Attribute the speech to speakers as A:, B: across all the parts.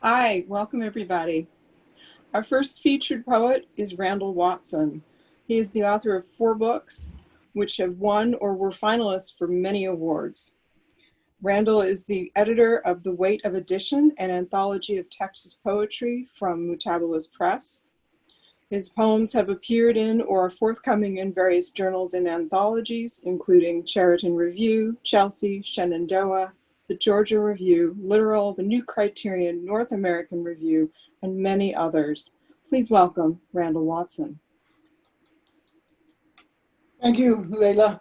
A: Hi, welcome everybody. Our first featured poet is Randall Watson. He is the author of 4 books, which have won or were finalists for many awards. Randall is the editor of The Weight of Edition, an anthology of Texas poetry from Mutabalas Press. His poems have appeared in or are forthcoming in various journals and anthologies, including Chariton Review, Chelsea, Shenandoah, the Georgia Review, Literal, the New Criterion, North American Review, and many others. Please welcome Randall Watson.
B: Thank you, Leila.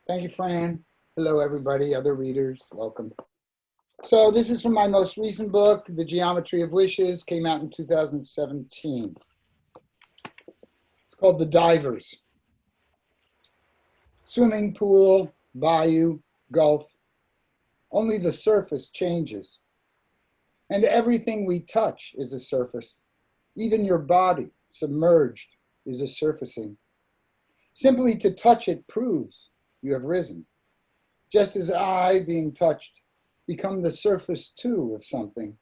B: Thank you, Fran. Hello, everybody, other readers, welcome. So this is from my most recent book, The Geometry of Wishes, came out in 2017. It's called The Divers. Swimming pool, bayou, gulf, only the surface changes. And everything we touch is a surface. Even your body, submerged, is a surfacing. Simply to touch it proves you have risen. Just as I, being touched, become the surface too of something.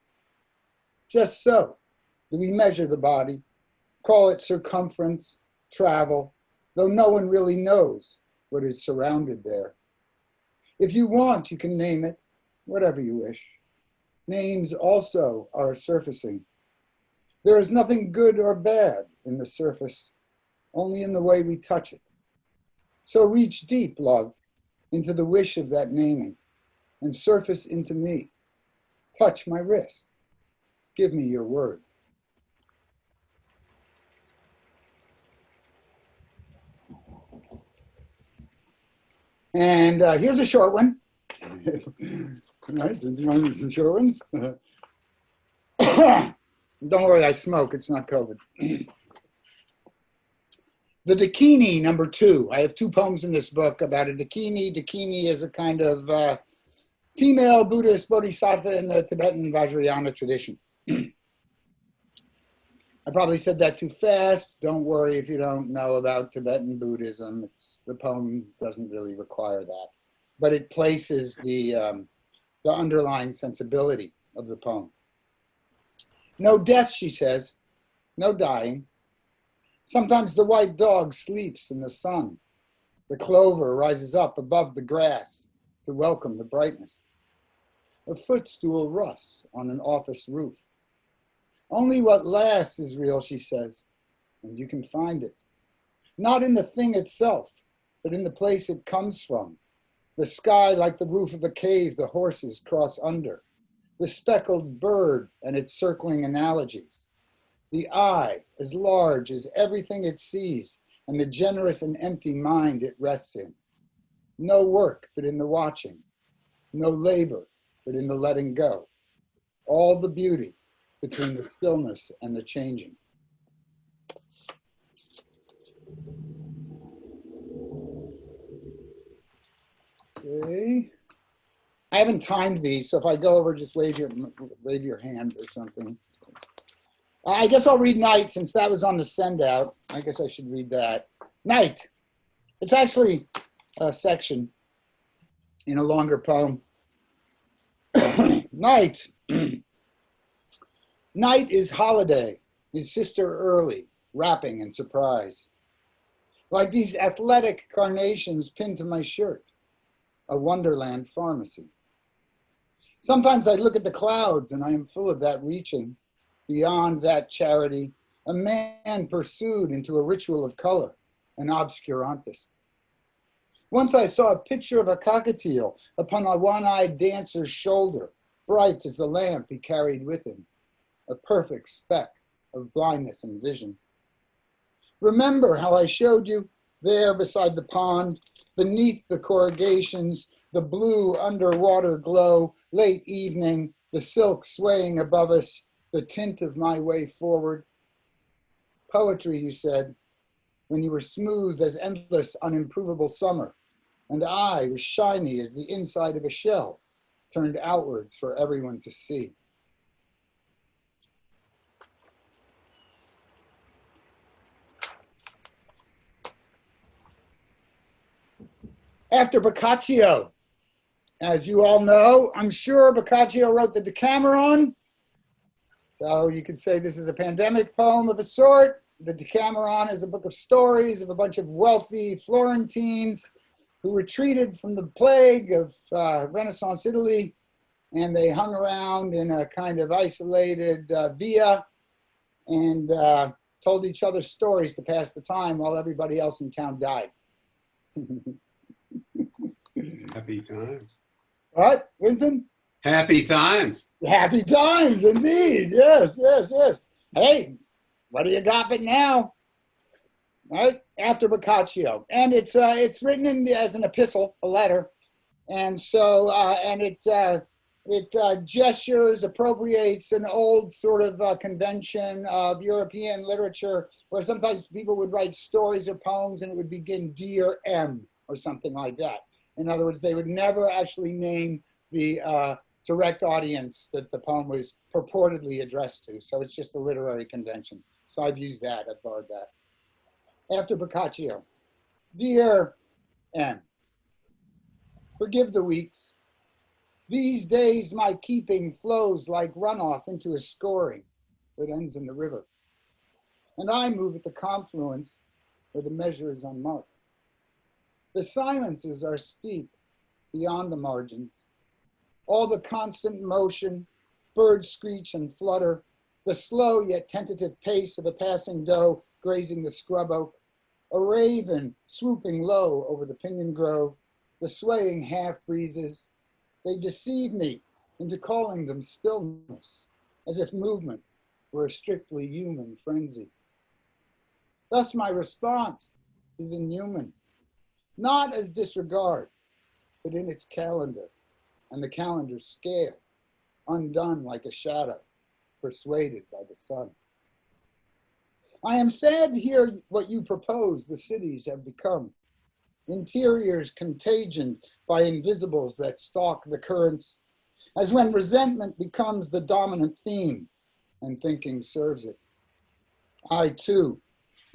B: Just so do we measure the body, call it circumference, travel, though no one really knows what is surrounded there. If you want, you can name it, whatever you wish. Names also are surfacing. There is nothing good or bad in the surface, only in the way we touch it. So reach deep, love, into the wish of that naming, and surface into me. Touch my wrist. Give me your word. And here's a short one. All right, since you want some short ones. Don't worry, I smoke. It's not COVID. The Dakini, number 2. I have 2 poems in this book about a Dakini. Dakini is a kind of female Buddhist bodhisattva in the Tibetan Vajrayana tradition. I probably said that too fast. Don't worry if you don't know about Tibetan Buddhism. The poem doesn't really require that. But it places the underlying sensibility of the poem. No death, she says. No dying. Sometimes the white dog sleeps in the sun. The clover rises up above the grass to welcome the brightness. A footstool rusts on an office roof. Only what lasts is real, she says, and you can find it. Not in the thing itself, but in the place it comes from. The sky like the roof of a cave the horses cross under. The speckled bird and its circling analogies. The eye as large as everything it sees and the generous and empty mind it rests in. No work but in the watching. No labor but in the letting go. All the beauty between the stillness and the changing. Okay. I haven't timed these, so if I go over, just wave your hand or something. I guess I'll read Night since that was on the send out. I guess I should read that. Night. It's actually a section in a longer poem. Night. Night is holiday, his sister early, wrapping in surprise. Like these athletic carnations pinned to my shirt, a Wonderland pharmacy. Sometimes I look at the clouds and I am full of that reaching. Beyond that charity, a man pursued into a ritual of color, an obscurantist. Once I saw a picture of a cockatiel upon a one-eyed dancer's shoulder, bright as the lamp he carried with him, a perfect speck of blindness and vision. Remember how I showed you there beside the pond, beneath the corrugations, the blue underwater glow, late evening, the silk swaying above us, the tint of my way forward. Poetry, you said, when you were smooth as endless, unimprovable summer, and I was shiny as the inside of a shell, turned outwards for everyone to see. After Boccaccio, as you all know, I'm sure Boccaccio wrote the Decameron. So you could say this is a pandemic poem of a sort. The Decameron is a book of stories of a bunch of wealthy Florentines who retreated from the plague of Renaissance Italy, and they hung around in a kind of isolated via and told each other stories to pass the time while everybody else in town died.
C: Happy times.
B: What, Winston?
C: Happy times.
B: Happy times, indeed. Yes, yes, yes. Hey, what do you got but now? Right after Boccaccio, and it's written as an epistle, a letter, and so it gestures, appropriates an old sort of convention of European literature, where sometimes people would write stories or poems, and it would begin "Dear M" or something like that. In other words, they would never actually name the direct audience that the poem was purportedly addressed to. So it's just a literary convention. So I've used that, I've borrowed that. After Boccaccio, dear M, forgive the weeks. These days my keeping flows like runoff into a scoring that ends in the river. And I move at the confluence where the measure is unmarked. The silences are steep beyond the margins. All the constant motion, birds screech and flutter, the slow yet tentative pace of a passing doe grazing the scrub oak, a raven swooping low over the pinyon grove, the swaying half breezes. They deceive me into calling them stillness, as if movement were a strictly human frenzy. Thus my response is inhuman, not as disregard, but in its calendar, and the calendar's scale, undone like a shadow, persuaded by the sun. I am sad to hear what you propose the cities have become. Interiors contagion by invisibles that stalk the currents, as when resentment becomes the dominant theme and thinking serves it. I too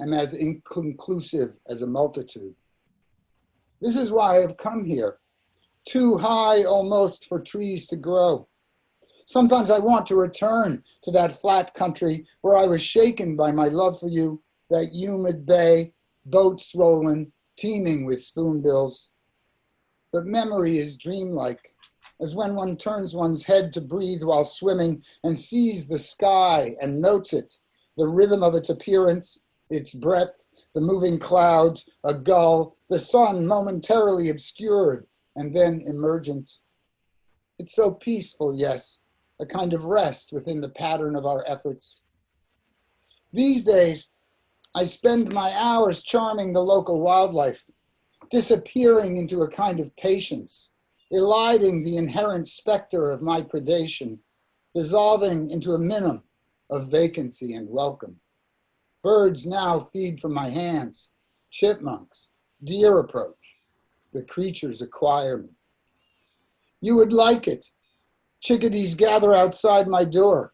B: am as inconclusive as a multitude. This is why I have come here, too high almost for trees to grow. Sometimes I want to return to that flat country where I was shaken by my love for you, that humid bay, boats rolling, teeming with spoonbills. But memory is dreamlike, as when one turns one's head to breathe while swimming and sees the sky and notes it, the rhythm of its appearance, its breadth, the moving clouds, a gull, the sun momentarily obscured and then emergent. It's so peaceful, yes, a kind of rest within the pattern of our efforts. These days, I spend my hours charming the local wildlife, disappearing into a kind of patience, eliding the inherent specter of my predation, dissolving into a minimum of vacancy and welcome. Birds now feed from my hands, chipmunks, deer approach. The creatures acquire me. You would like it. Chickadees gather outside my door.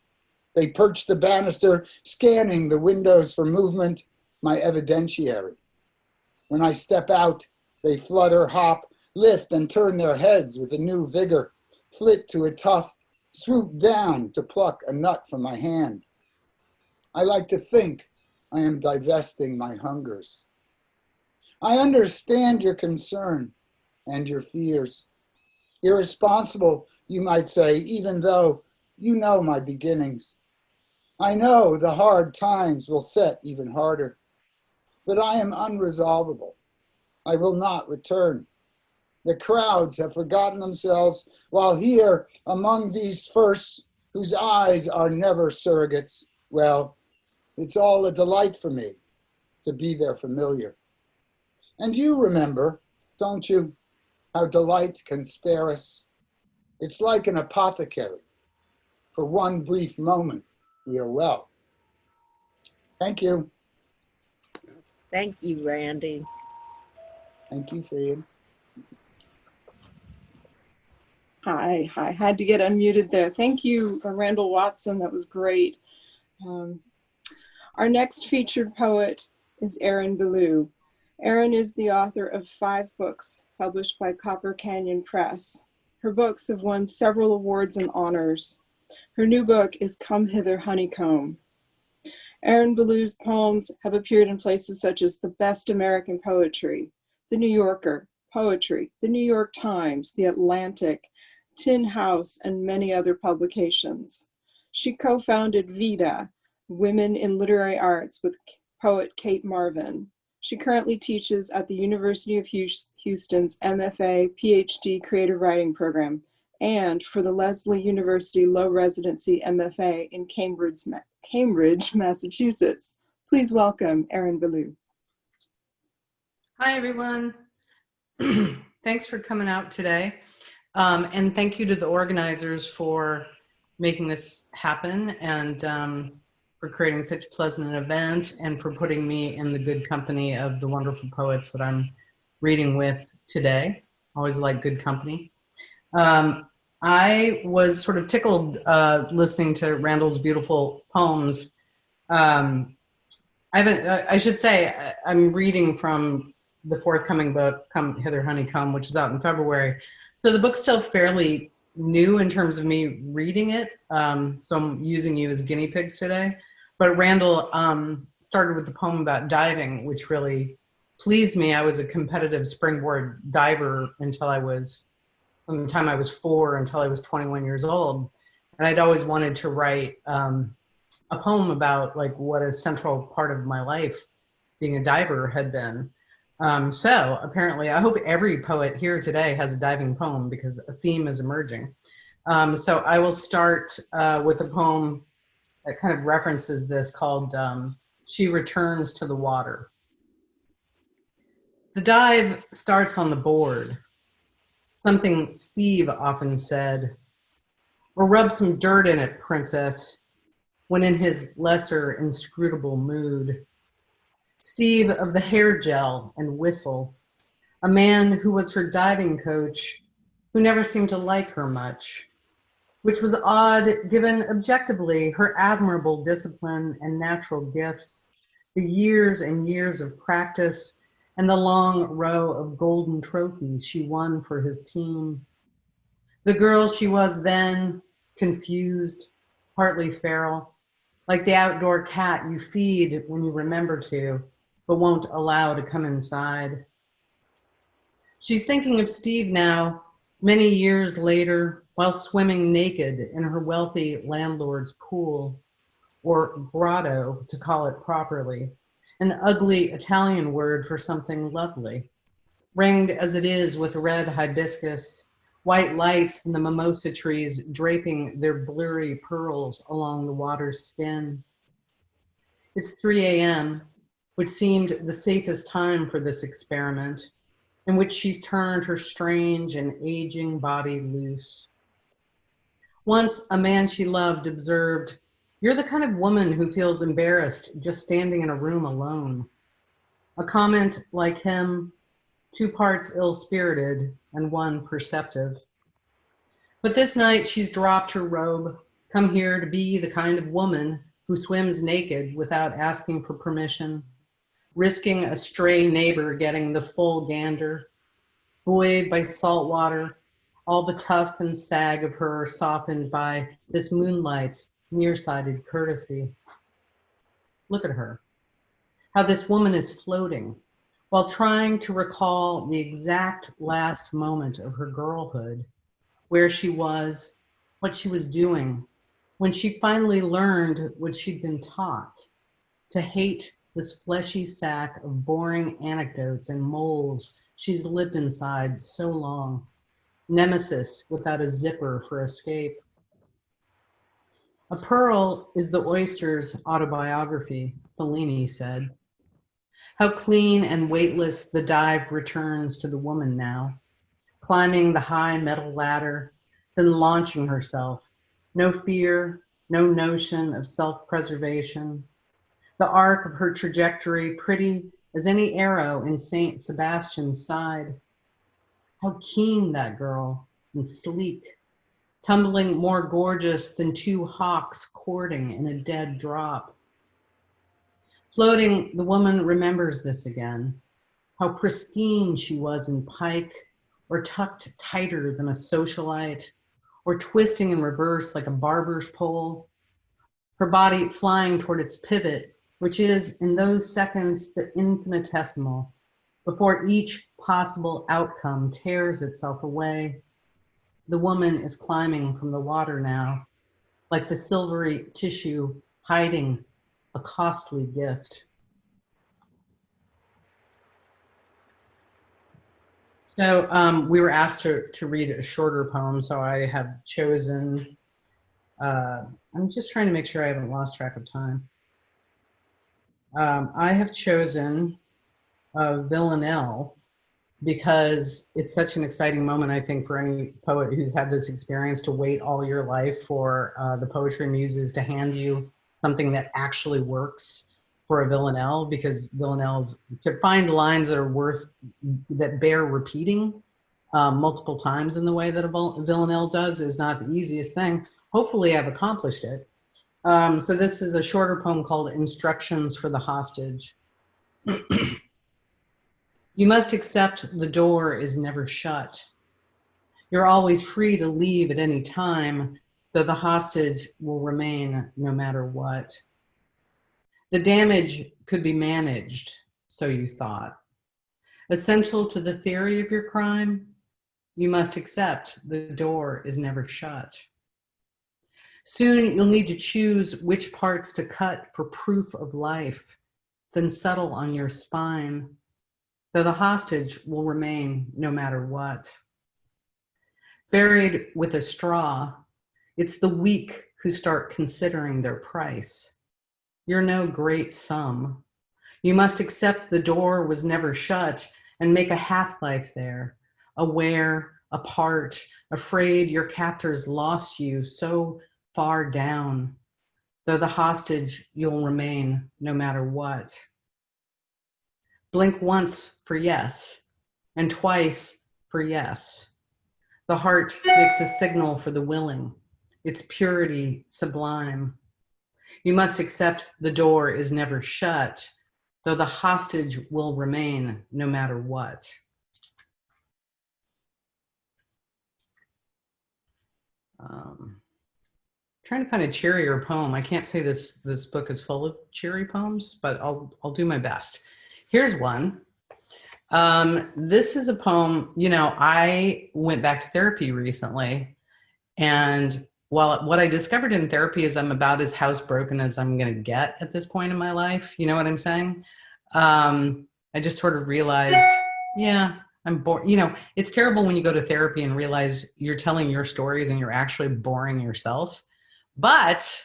B: They perch the banister, scanning the windows for movement, my evidentiary. When I step out, they flutter, hop, lift and turn their heads with a new vigor, flit to a tuft, swoop down to pluck a nut from my hand. I like to think I am divesting my hungers. I understand your concern and your fears. Irresponsible, you might say, even though you know my beginnings. I know the hard times will set even harder, but I am unresolvable. I will not return. The crowds have forgotten themselves, while here among these firsts, whose eyes are never surrogates, well, it's all a delight for me to be their familiar. And you remember, don't you, how delight can spare us? It's like an apothecary. For one brief moment, we are well. Thank you.
D: Thank you, Randy.
B: Thank you, Fred.
A: Hi, had to get unmuted there. Thank you, Randall Watson. That was great. Our next featured poet is Erin Ballou. Erin is the author of 5 books published by Copper Canyon Press. Her books have won several awards and honors. Her new book is Come Hither, Honeycomb. Erin Ballou's poems have appeared in places such as The Best American Poetry, The New Yorker, Poetry, The New York Times, The Atlantic, Tin House, and many other publications. She co-founded VIDA, Women in Literary Arts, with poet Kate Marvin. She currently teaches at the University of Houston's MFA PhD Creative Writing Program and for the Lesley University Low Residency MFA in Cambridge, Massachusetts. Please welcome Erin Ballou.
E: Hi, everyone. Thanks for coming out today. And thank you to the organizers for making this happen and for creating such a pleasant event and for putting me in the good company of the wonderful poets that I'm reading with today. Always like good company. I was sort of tickled listening to Randall's beautiful poems. I should say I'm reading from the forthcoming book, Come Hither, Honeycomb, which is out in February. So the book's still fairly new in terms of me reading it. So I'm using you as guinea pigs today. But Randall started with the poem about diving, which really pleased me. I was a competitive springboard diver from the time I was 4 until I was 21 years old. And I'd always wanted to write a poem about like what a central part of my life being a diver had been. So apparently, I hope every poet here today has a diving poem because a theme is emerging. So I will start with a poem that kind of references this called She Returns to the Water. The dive starts on the board, something Steve often said, or rub some dirt in it, princess, when in his lesser inscrutable mood. Steve of the hair gel and whistle, a man who was her diving coach, who never seemed to like her much, which was odd given objectively her admirable discipline and natural gifts, the years and years of practice, and the long row of golden trophies she won for his team. The girl she was then, confused, partly feral, like the outdoor cat you feed when you remember to, but won't allow to come inside. She's thinking of Steve now, many years later, while swimming naked in her wealthy landlord's pool, or grotto to call it properly, an ugly Italian word for something lovely, ringed as it is with red hibiscus, white lights and the mimosa trees draping their blurry pearls along the water's skin. It's 3 a.m., which seemed the safest time for this experiment, in which she's turned her strange and aging body loose. Once a man she loved observed, "You're the kind of woman who feels embarrassed just standing in a room alone." A comment like him, 2 parts ill-spirited and 1 perceptive. But this night she's dropped her robe, come here to be the kind of woman who swims naked without asking for permission, risking a stray neighbor getting the full gander, buoyed by salt water, all the tough and sag of her softened by this moonlight's nearsighted courtesy. Look at her, how this woman is floating while trying to recall the exact last moment of her girlhood, where she was, what she was doing, when she finally learned what she'd been taught, to hate this fleshy sack of boring anecdotes and moles she's lived inside so long, nemesis without a zipper for escape. A pearl is the oyster's autobiography, Fellini said. How clean and weightless the dive returns to the woman now, climbing the high metal ladder, then launching herself. No fear, no notion of self-preservation. The arc of her trajectory pretty as any arrow in Saint Sebastian's side. How keen that girl, and sleek, tumbling more gorgeous than 2 hawks courting in a dead drop. Floating, the woman remembers this again, how pristine she was in Pike, or tucked tighter than a socialite, or twisting in reverse like a barber's pole, her body flying toward its pivot, which is, in those seconds, the infinitesimal, before each possible outcome tears itself away. The woman is climbing from the water now, like the silvery tissue hiding a costly gift. So we were asked to read a shorter poem, so I have chosen, I'm just trying to make sure I haven't lost track of time. I have chosen Villanelle because it's such an exciting moment, I think, for any poet who's had this experience to wait all your life for the poetry muses to hand you something that actually works for a Villanelle, because Villanelle's, to find lines that are that bear repeating multiple times in the way that a Villanelle does is not the easiest thing. Hopefully I've accomplished it. So this is a shorter poem called Instructions for the Hostage. You must accept the door is never shut. You're always free to leave at any time, though the hostage will remain no matter what. The damage could be managed, so you thought. Essential to the theory of your crime, you must accept the door is never shut. Soon you'll need to choose which parts to cut for proof of life, then settle on your spine, though the hostage will remain no matter what. Buried with a straw, it's the weak who start considering their price. You're no great sum. You must accept the door was never shut and make a half-life there, aware, apart, afraid your captors lost you so far down, though the hostage you'll remain no matter what. Blink once for yes, and twice for yes. The heart makes a signal for the willing, its purity sublime. You must accept the door is never shut, though the hostage will remain no matter what. Trying to find a cheerier poem. I can't say this book is full of cheery poems, but I'll do my best. Here's one. This is a poem, you know, I went back to therapy recently, and what I discovered in therapy is I'm about as housebroken as I'm going to get at this point in my life. You know what I'm saying? I just sort of realized, yeah, I'm bored. You know, it's terrible when you go to therapy and realize you're telling your stories and you're actually boring yourself. But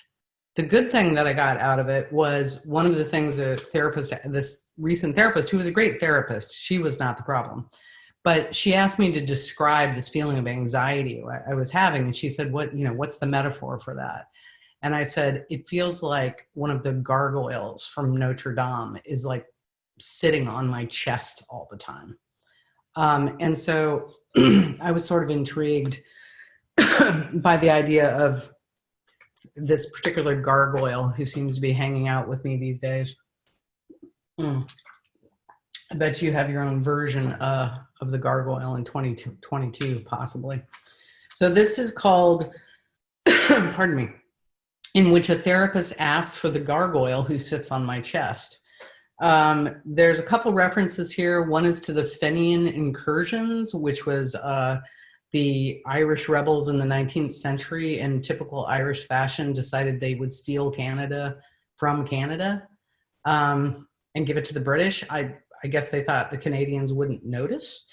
E: the good thing that I got out of it was one of the things a therapist, this recent therapist, who was a great therapist, she was not the problem. But she asked me to describe this feeling of anxiety I was having. And she said, what's the metaphor for that? And I said, it feels like one of the gargoyles from Notre Dame is like sitting on my chest all the time. And so I was sort of intrigued by the idea of this particular gargoyle who seems to be hanging out with me these days. I bet you have your own version of the gargoyle in 2022, possibly. So this is called, pardon me, in which a therapist asks for the gargoyle who sits on my chest. There's a couple references here. One is to the Fenian incursions, which was the Irish rebels in the 19th century, in typical Irish fashion, decided they would steal Canada from Canada and give it to the British. I guess they thought the Canadians wouldn't notice.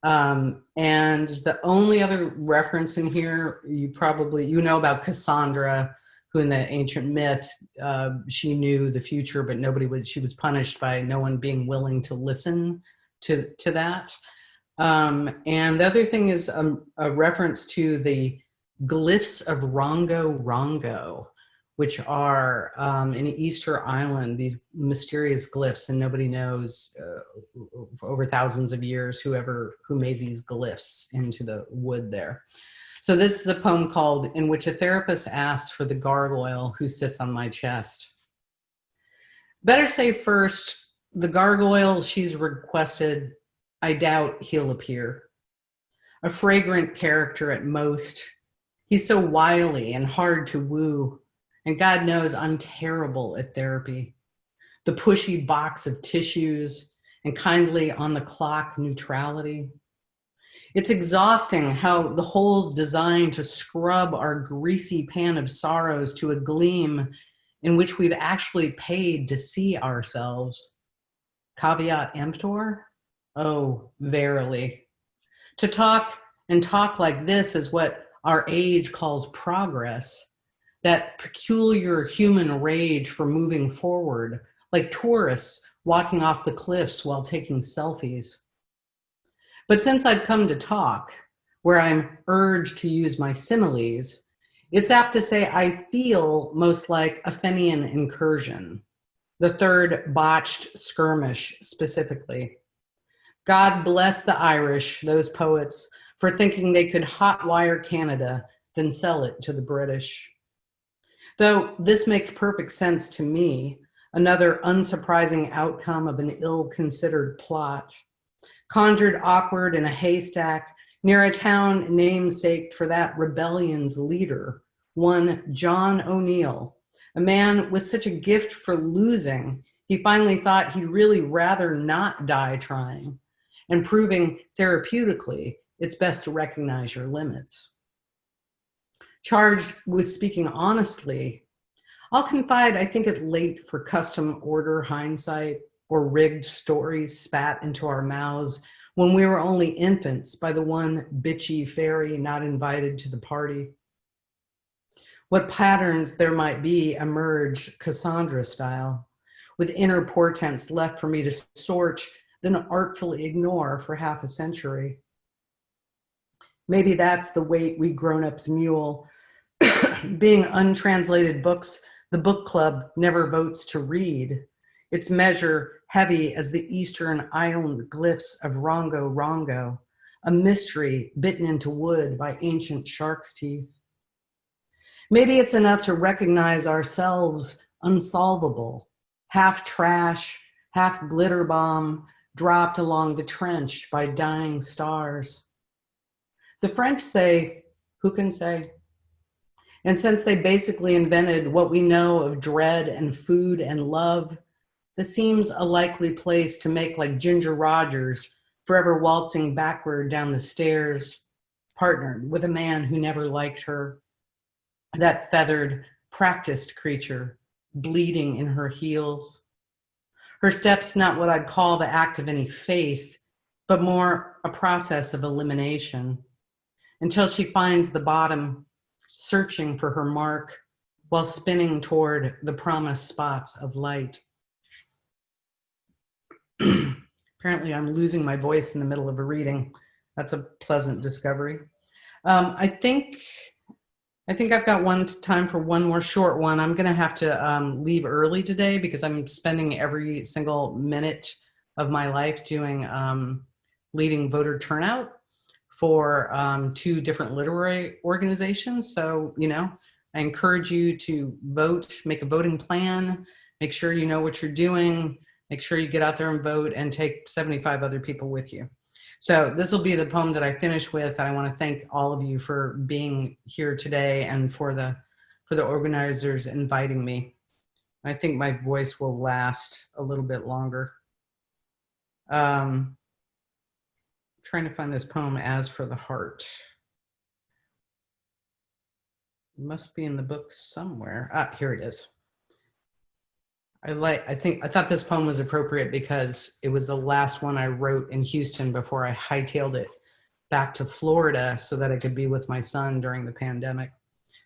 E: And the only other reference in here, you know about Cassandra, who in the ancient myth, she knew the future, but she was punished by no one being willing to listen to that. And the other thing is a reference to the glyphs of Rongo Rongo, which are in Easter Island, these mysterious glyphs, and nobody knows over thousands of years who made these glyphs into the wood there. So this is a poem called In Which a Therapist Asks for the Gargoyle Who Sits on My Chest. Better say first, the gargoyle she's requested, I doubt he'll appear. A fragrant character at most, He's so wily and hard to woo. And God knows I'm terrible at therapy. The pushy box of tissues and kindly on the clock neutrality. It's exhausting how the hole's designed to scrub our greasy pan of sorrows to a gleam in which we've actually paid to see ourselves. Caveat emptor? Oh, verily. To talk and talk like this is what our age calls progress, that peculiar human rage for moving forward, like tourists walking off the cliffs while taking selfies. But since I've come to talk, where I'm urged to use my similes, it's apt to say I feel most like a Fenian incursion, the third botched skirmish specifically. God bless the Irish, those poets, for thinking they could hotwire Canada, then sell it to the British. Though this makes perfect sense to me, another unsurprising outcome of an ill-considered plot, conjured awkward in a haystack near a town namesaked for that rebellion's leader, one John O'Neill, a man with such a gift for losing, he finally thought he'd really rather not die trying, and proving therapeutically it's best to recognize your limits. Charged with speaking honestly, I'll confide I think it late for custom order hindsight or rigged stories spat into our mouths when we were only infants by the one bitchy fairy not invited to the party. What patterns there might be emerged Cassandra style, with inner portents left for me to sort, then artfully ignore for half a century. Maybe that's the weight we grown-ups mule. Being untranslated books the book club never votes to read, its measure heavy as the Eastern island glyphs of Rongo Rongo, a mystery bitten into wood by ancient shark's teeth. Maybe it's enough to recognize ourselves unsolvable, half trash, half glitter bomb, dropped along the trench by dying stars. The French say, who can say? And since they basically invented what we know of dread and food and love, this seems a likely place to make like Ginger Rogers, forever waltzing backward down the stairs, partnered with a man who never liked her, that feathered, practiced creature, bleeding in her heels. Her steps not what I'd call the act of any faith, but more a process of elimination, until she finds the bottom, searching for her mark while spinning toward the promised spots of light. Apparently I'm losing my voice in the middle of a reading. That's a pleasant discovery. I think I've got time for one more short one. I'm gonna have to leave early today because I'm spending every single minute of my life doing leading voter turnout for 2 different literary organizations. So, I encourage you to vote, make a voting plan, make sure you know what you're doing, make sure you get out there and vote, and take 75 other people with you. So this will be the poem that I finish with, and I want to thank all of you for being here today and for the organizers inviting me. I think my voice will last a little bit longer. Trying to find this poem, As for the Heart. It must be in the book somewhere. Here it is. I thought this poem was appropriate because it was the last one I wrote in Houston before I hightailed it back to Florida so that I could be with my son during the pandemic.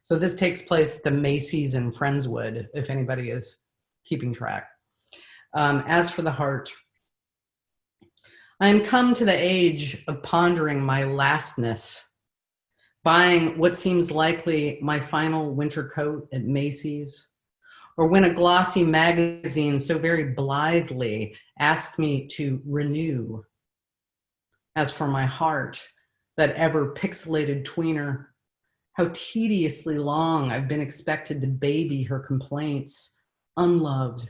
E: So this takes place at the Macy's in Friendswood, if anybody is keeping track. As for the Heart. I am come to the age of pondering my lastness, buying what seems likely my final winter coat at Macy's, or when a glossy magazine so very blithely asked me to renew. As for my heart, that ever pixelated tweener, how tediously long I've been expected to baby her complaints, unloved,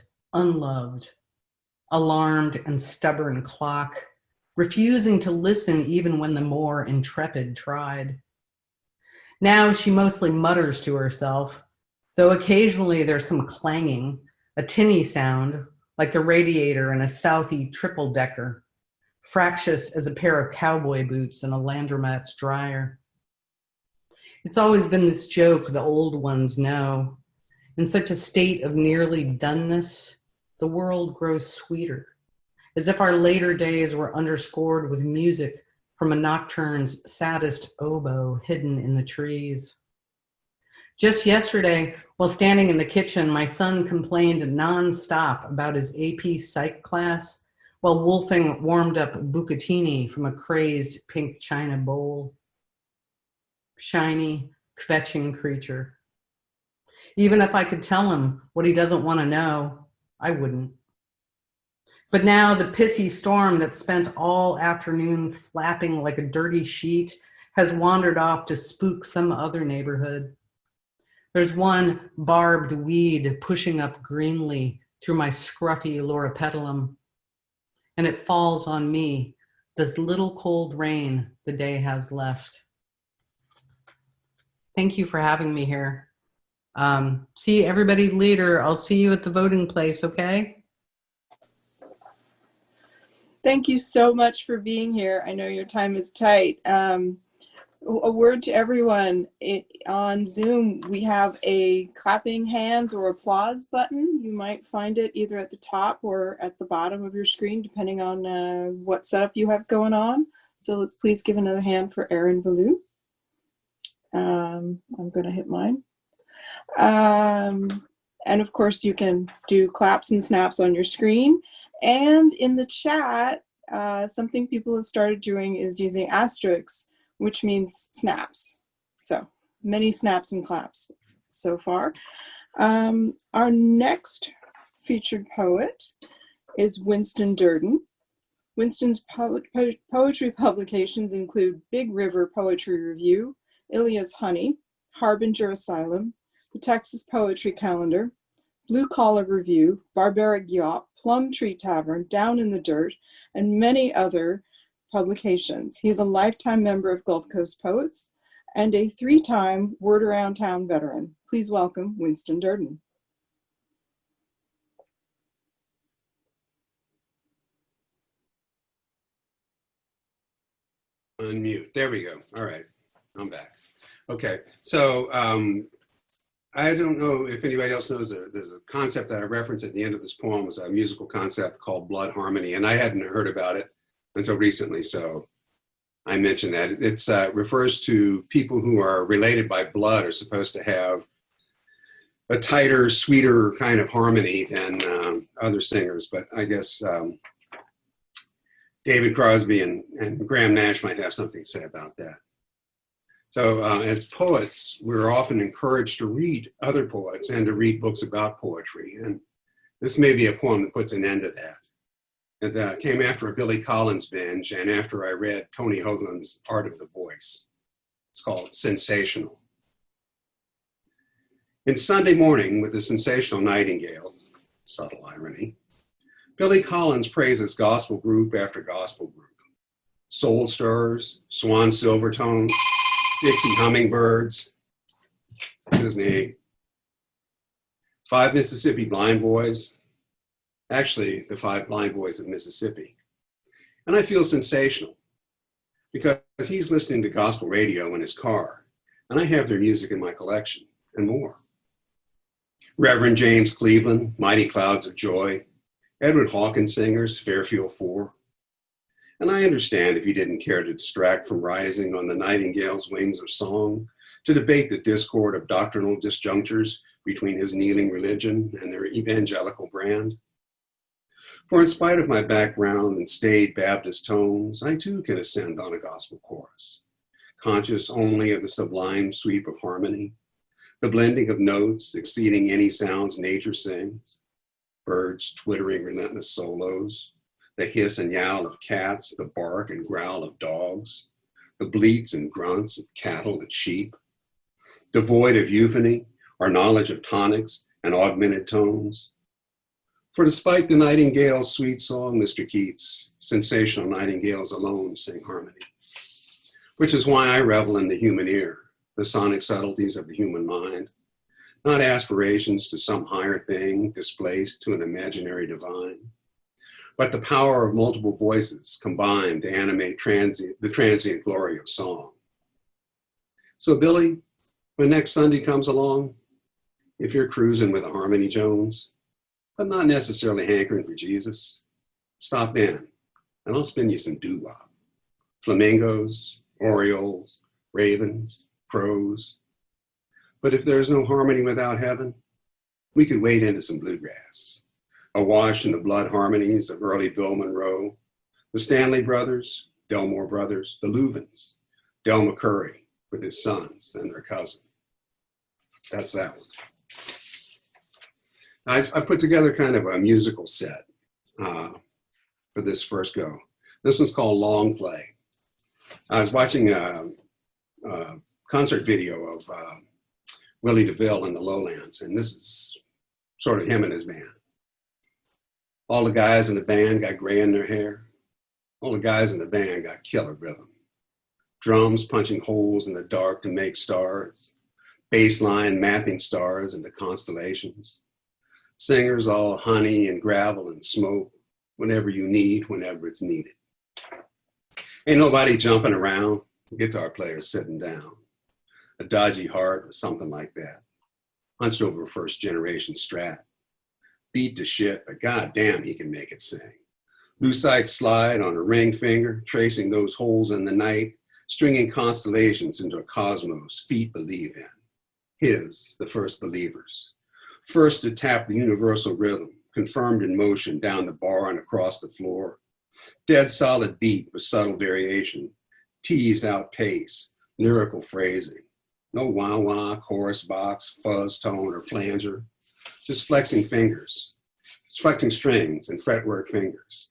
E: alarmed and stubborn clock, refusing to listen even when the more intrepid tried. Now she mostly mutters to herself, though occasionally there's some clanging, a tinny sound, like the radiator in a Southie triple-decker, fractious as a pair of cowboy boots in a laundromat's dryer. It's always been this joke the old ones know. In such a state of nearly doneness, the world grows sweeter, as if our later days were underscored with music from a nocturne's saddest oboe hidden in the trees. Just yesterday, while standing in the kitchen, my son complained nonstop about his AP Psych class while wolfing warmed up bucatini from a crazed pink china bowl. Shiny, kvetching creature. Even if I could tell him what he doesn't want to know, I wouldn't. But now the pissy storm that spent all afternoon flapping like a dirty sheet has wandered off to spook some other neighborhood. There's one barbed weed pushing up greenly through my scruffy loropetalum, and it falls on me, this little cold rain the day has left. Thank you for having me here. See everybody later. I'll see you at the voting place, okay?
A: Thank you so much for being here. I know your time is tight. A word to everyone. On Zoom, we have a clapping hands or applause button. You might find it either at the top or at the bottom of your screen, depending on what setup you have going on. So let's please give another hand for Erin Ballou. I'm going to hit mine. And of course, you can do claps and snaps on your screen. And in the chat, something people have started doing is using asterisks, which means snaps. So many snaps and claps so far. Our next featured poet is Winston Durden. Winston's poetry publications include Big River Poetry Review, Ilya's Honey, Harbinger Asylum, the Texas Poetry Calendar, Blue Collar Review, Barbaric Yacht, Plum Tree Tavern, Down in the Dirt, and many other publications. He's a lifetime member of Gulf Coast Poets and a 3-time Word Around Town veteran. Please welcome Winston Durden.
C: Unmute. There we go. All right. I'm back. Okay. So I don't know if anybody else knows, there's a concept that I referenced at the end of this poem was a musical concept called blood harmony, and I hadn't heard about it until recently, so I mentioned that. It refers to people who are related by blood are supposed to have a tighter, sweeter kind of harmony than other singers, but I guess David Crosby and Graham Nash might have something to say about that. So as poets, we're often encouraged to read other poets and to read books about poetry. And this may be a poem that puts an end to that. It came after a Billy Collins binge and after I read Tony Hoagland's Art of the Voice. It's called Sensational. In Sunday Morning with the Sensational Nightingales, subtle irony, Billy Collins praises gospel group after gospel group. Soul Stirrers, Swan Silvertones, Dixie Hummingbirds, excuse me, 5 Mississippi Blind Boys, actually the 5 Blind Boys of Mississippi. And I feel sensational because he's listening to gospel radio in his car and I have their music in my collection and more. Reverend James Cleveland, Mighty Clouds of Joy, Edward Hawkins Singers, Fairfield 4. And I understand if you didn't care to distract from rising on the nightingale's wings of song, to debate the discord of doctrinal disjunctures between his kneeling religion and their evangelical brand. For in spite of my background and staid Baptist tones, I too can ascend on a gospel chorus, conscious only of the sublime sweep of harmony, the blending of notes exceeding any sounds nature sings, birds twittering relentless solos, the hiss and yowl of cats, the bark and growl of dogs, the bleats and grunts of cattle and sheep, devoid of euphony or knowledge of tonics and augmented tones. For despite the nightingale's sweet song, Mr. Keats, sensational nightingales alone sing harmony, which is why I revel in the human ear, the sonic subtleties of the human mind, not aspirations to some higher thing displaced to an imaginary divine, but the power of multiple voices combined to animate the transient glory of song. So Billy, when next Sunday comes along, if you're cruising with a Harmony Jones, but not necessarily hankering for Jesus, stop in and I'll spin you some doo-wop. Flamingos, orioles, ravens, crows. But if there's no harmony without heaven, we could wade into some bluegrass, awash in the blood harmonies of early Bill Monroe, the Stanley Brothers, Delmore Brothers, the Louvens, Del McCurry with his sons and their cousin. That's that one. I put together kind of a musical set for this first go. This one's called Long Play. I was watching a concert video of Willie DeVille in the Lowlands, and this is sort of him and his band. All the guys in the band got gray in their hair. All the guys in the band got killer rhythm. Drums punching holes in the dark to make stars. Bass line mapping stars into constellations. Singers all honey and gravel and smoke, whenever you need, whenever it's needed. Ain't nobody jumping around, guitar player sitting down. A dodgy heart or something like that. Hunched over a first generation Strat. Beat to shit, but goddamn he can make it sing. Lucite slide on a ring finger, tracing those holes in the night, stringing constellations into a cosmos feet believe in. His, the first believers. First to tap the universal rhythm, confirmed in motion down the bar and across the floor. Dead solid beat with subtle variation, teased out pace, lyrical phrasing. No wah-wah, chorus box, fuzz tone, or flanger. Just flexing fingers, flexing strings and fretwork fingers.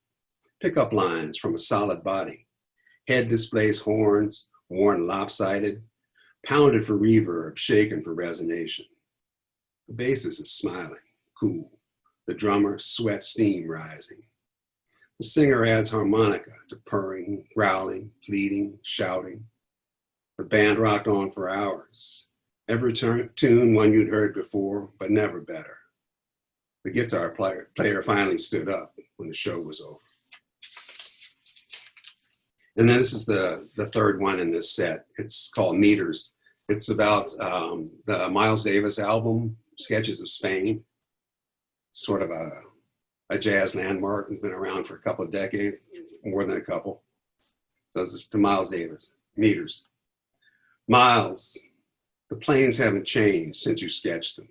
C: Pickup lines from a solid body. Head displays horns, worn lopsided, pounded for reverb, shaken for resonation. The bassist is smiling, cool. The drummer sweats steam rising. The singer adds harmonica to purring, growling, pleading, shouting. The band rocked on for hours. Every tune one you'd heard before, but never better. The guitar player finally stood up when the show was over. And then this is the third one in this set. It's called Meters. It's about the Miles Davis album, Sketches of Spain. Sort of a jazz landmark. It's been around for a couple of decades, more than a couple. So this is to Miles Davis, Meters. Miles, the plains haven't changed since you sketched them.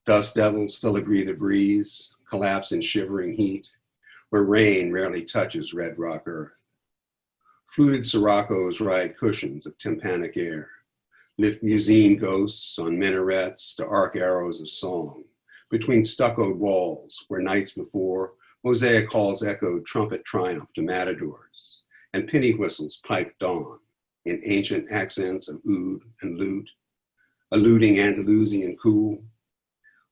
C: Dust devils filigree the breeze, collapse in shivering heat, where rain rarely touches red rock earth. Fluted siroccos ride cushions of tympanic air, lift muezzin ghosts on minarets to arc arrows of song, between stuccoed walls where nights before mosaic halls echoed trumpet triumph to matadors, and penny whistles piped dawn in ancient accents of oud and lute, eluding Andalusian cool,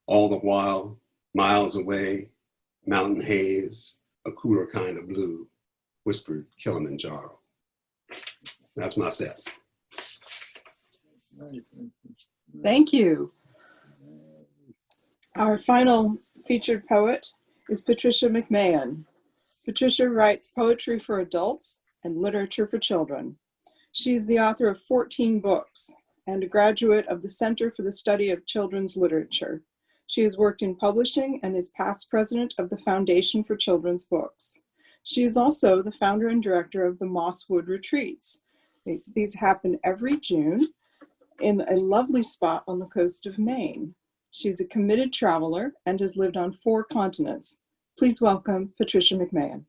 C: all the while, miles away, mountain haze, a cooler kind of blue, whispered Kilimanjaro. That's my set.
A: Thank you. Our final featured poet is Patricia McMahon. Patricia writes poetry for adults and literature for children. She is the author of 14 books and a graduate of the Center for the Study of Children's Literature. She has worked in publishing and is past president of the Foundation for Children's Books. She is also the founder and director of the Mosswood Retreats. These happen every June in a lovely spot on the coast of Maine. She's a committed traveler and has lived on 4 continents. Please welcome Patricia McMahon.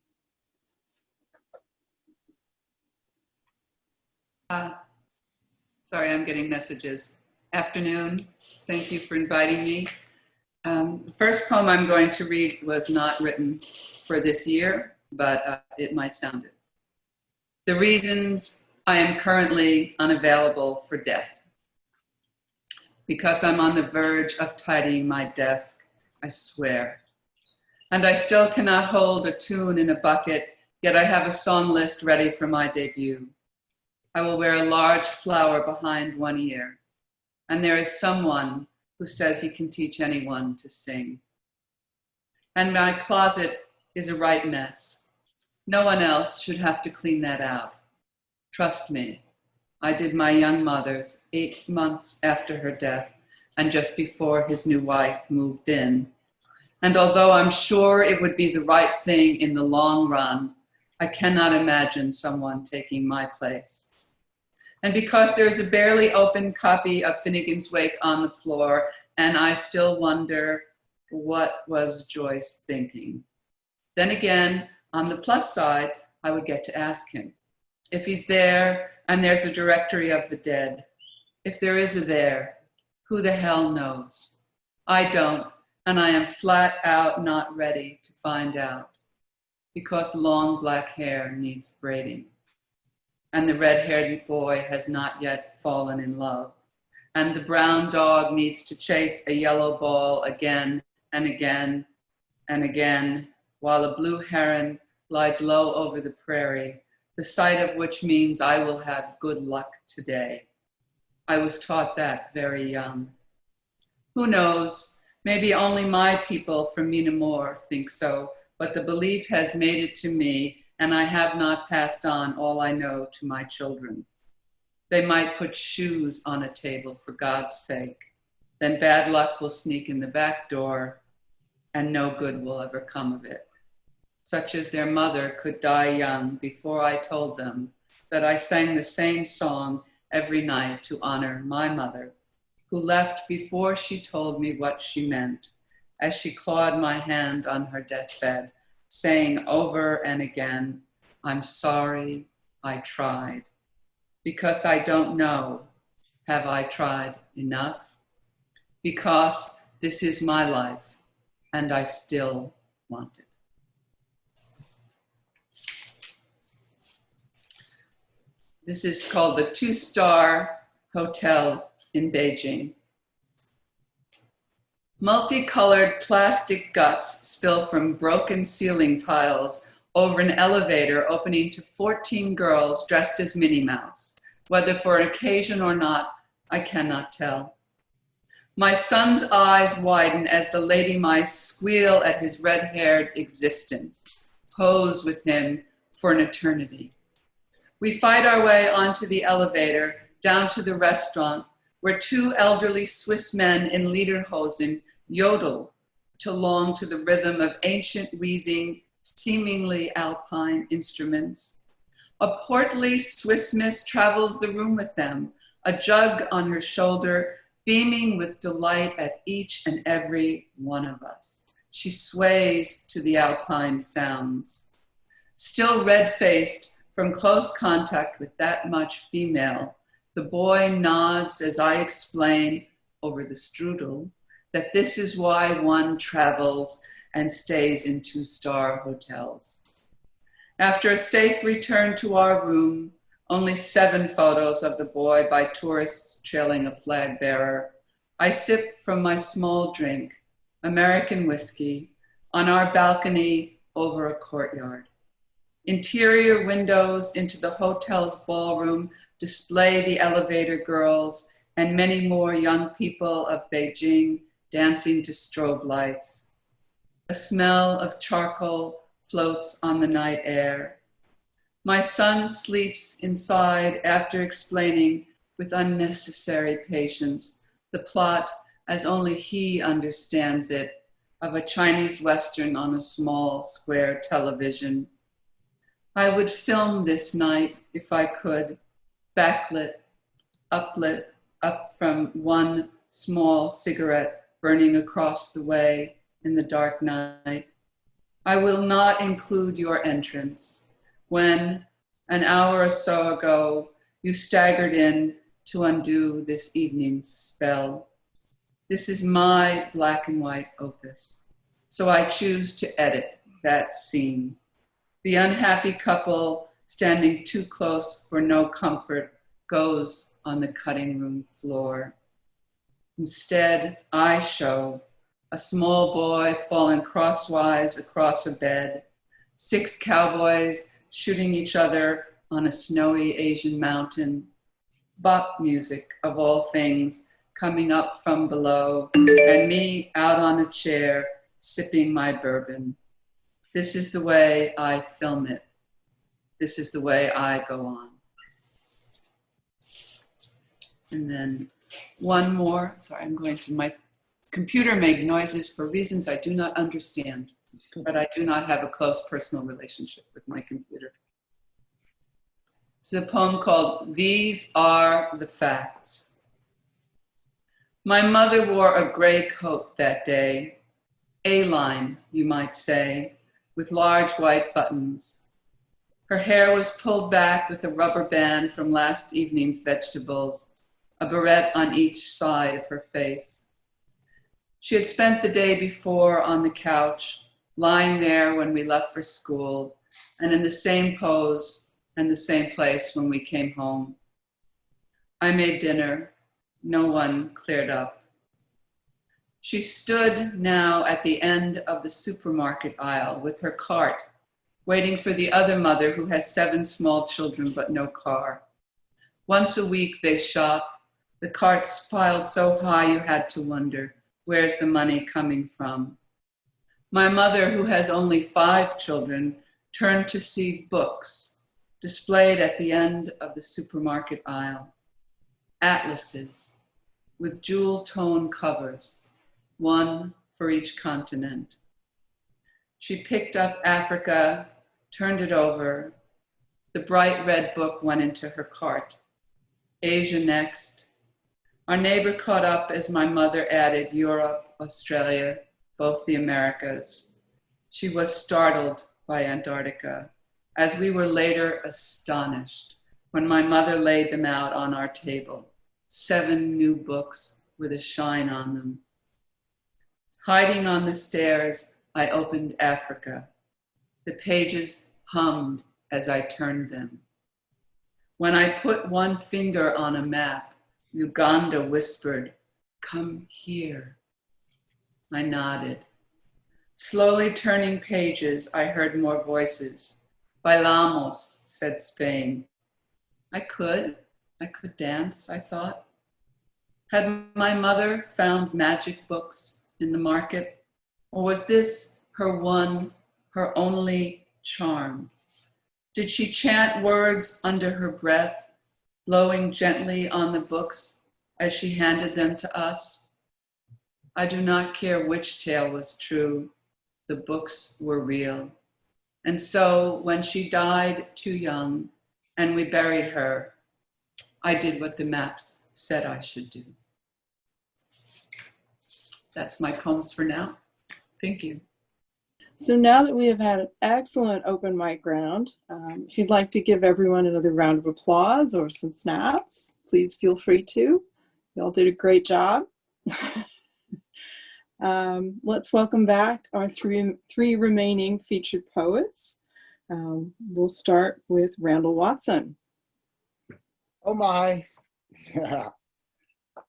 F: Sorry, I'm getting messages. Afternoon, thank you for inviting me. The first poem I'm going to read was not written for this year, but it might sound it. The reasons I am currently unavailable for death. Because I'm on the verge of tidying my desk, I swear. And I still cannot hold a tune in a bucket, yet I have a song list ready for my debut. I will wear a large flower behind one ear. And there is someone who says he can teach anyone to sing. And my closet is a right mess. No one else should have to clean that out. Trust me, I did my young mother's 8 months after her death and just before his new wife moved in. And although I'm sure it would be the right thing in the long run, I cannot imagine someone taking my place. And because there's a barely open copy of Finnegan's Wake on the floor, and I still wonder, what was Joyce thinking? Then again, on the plus side, I would get to ask him. If he's there and there's a directory of the dead, if there is a there, who the hell knows? I don't, and I am flat out not ready to find out, because long black hair needs braiding, and the red-haired boy has not yet fallen in love, and the brown dog needs to chase a yellow ball again and again and again, while a blue heron glides low over the prairie, the sight of which means I will have good luck today. I was taught that very young. Who knows? Maybe only my people from Minamore think so, but the belief has made it to me, and I have not passed on all I know to my children. They might put shoes on a table, for God's sake. Then bad luck will sneak in the back door, and no good will ever come of it. Such as their mother could die young before I told them that I sang the same song every night to honor my mother, who left before she told me what she meant, as she clawed my hand on her deathbed, saying over and again, I'm sorry I tried. Because I don't know, have I tried enough? Because this is my life, and I still want it. This is called the 2-Star Hotel in Beijing. Multicolored plastic guts spill from broken ceiling tiles over an elevator opening to 14 girls dressed as Minnie Mouse. Whether for an occasion or not, I cannot tell. My son's eyes widen as the lady mice squeal at his red-haired existence, pose with him for an eternity. We fight our way onto the elevator down to the restaurant where 2 elderly Swiss men in lederhosen yodel along to the rhythm of ancient wheezing, seemingly alpine instruments. A portly Swiss miss travels the room with them, a jug on her shoulder, beaming with delight at each and every one of us. She sways to the alpine sounds. Still red-faced from close contact with that much female, the boy nods as I explain over the strudel that this is why one travels and stays in 2-star hotels. After a safe return to our room, only 7 photos of the boy by tourists trailing a flag bearer, I sip from my small drink, American whiskey, on our balcony over a courtyard. Interior windows into the hotel's ballroom display the elevator girls and many more young people of Beijing dancing to strobe lights. A smell of charcoal floats on the night air. My son sleeps inside after explaining with unnecessary patience the plot, as only he understands it, of a Chinese Western on a small square television. I would film this night if I could, backlit, uplit, up from one small cigarette burning across the way in the dark night. I will not include your entrance when, an hour or so ago, you staggered in to undo this evening's spell. This is my black and white opus, so I choose to edit that scene. The unhappy couple standing too close for no comfort goes on the cutting room floor. Instead, I show a small boy falling crosswise across a bed, 6 cowboys shooting each other on a snowy Asian mountain, Bach music of all things coming up from below, and me out on a chair sipping my bourbon. This is the way I film it. This is the way I go on. And then one more. Sorry, I'm going to, my computer make noises for reasons I do not understand, but I do not have a close personal relationship with my computer. It's a poem called These Are the Facts. My mother wore a gray coat that day, A-line, you might say, with large white buttons. Her hair was pulled back with a rubber band from last evening's vegetables, a barrette on each side of her face. She had spent the day before on the couch, lying there when we left for school, and in the same pose and the same place when we came home. I made dinner. No one cleared up. She stood now at the end of the supermarket aisle with her cart, waiting for the other mother who has 7 small children but no car. Once a week they shop. The carts piled so high you had to wonder, where's the money coming from? My mother, who has only 5 children, turned to see books displayed at the end of the supermarket aisle. Atlases with jewel tone covers, one for each continent. She picked up Africa, turned it over. The bright red book went into her cart. Asia next. Our neighbor caught up as my mother added Europe, Australia, both the Americas. She was startled by Antarctica, as we were later astonished when my mother laid them out on our table. 7 new books with a shine on them. Hiding on the stairs, I opened Africa. The pages hummed as I turned them. When I put one finger on a map, Uganda whispered, "Come here." I nodded. Slowly turning pages, I heard more voices. "Bailamos," said Spain. I could dance, I thought. Had my mother found magic books in the market? Or was this her one, her only charm? Did she chant words under her breath, blowing gently on the books as she handed them to us? I do not care which tale was true. The books were real. And so when she died too young and we buried her, I did what the maps said I should do. That's my poems for now. Thank you.
A: So now that we have had an excellent open mic round, if you'd like to give everyone another round of applause or some snaps, please feel free to. You all did a great job. Let's welcome back our three remaining featured poets. We'll start with Randall Watson.
B: Oh my.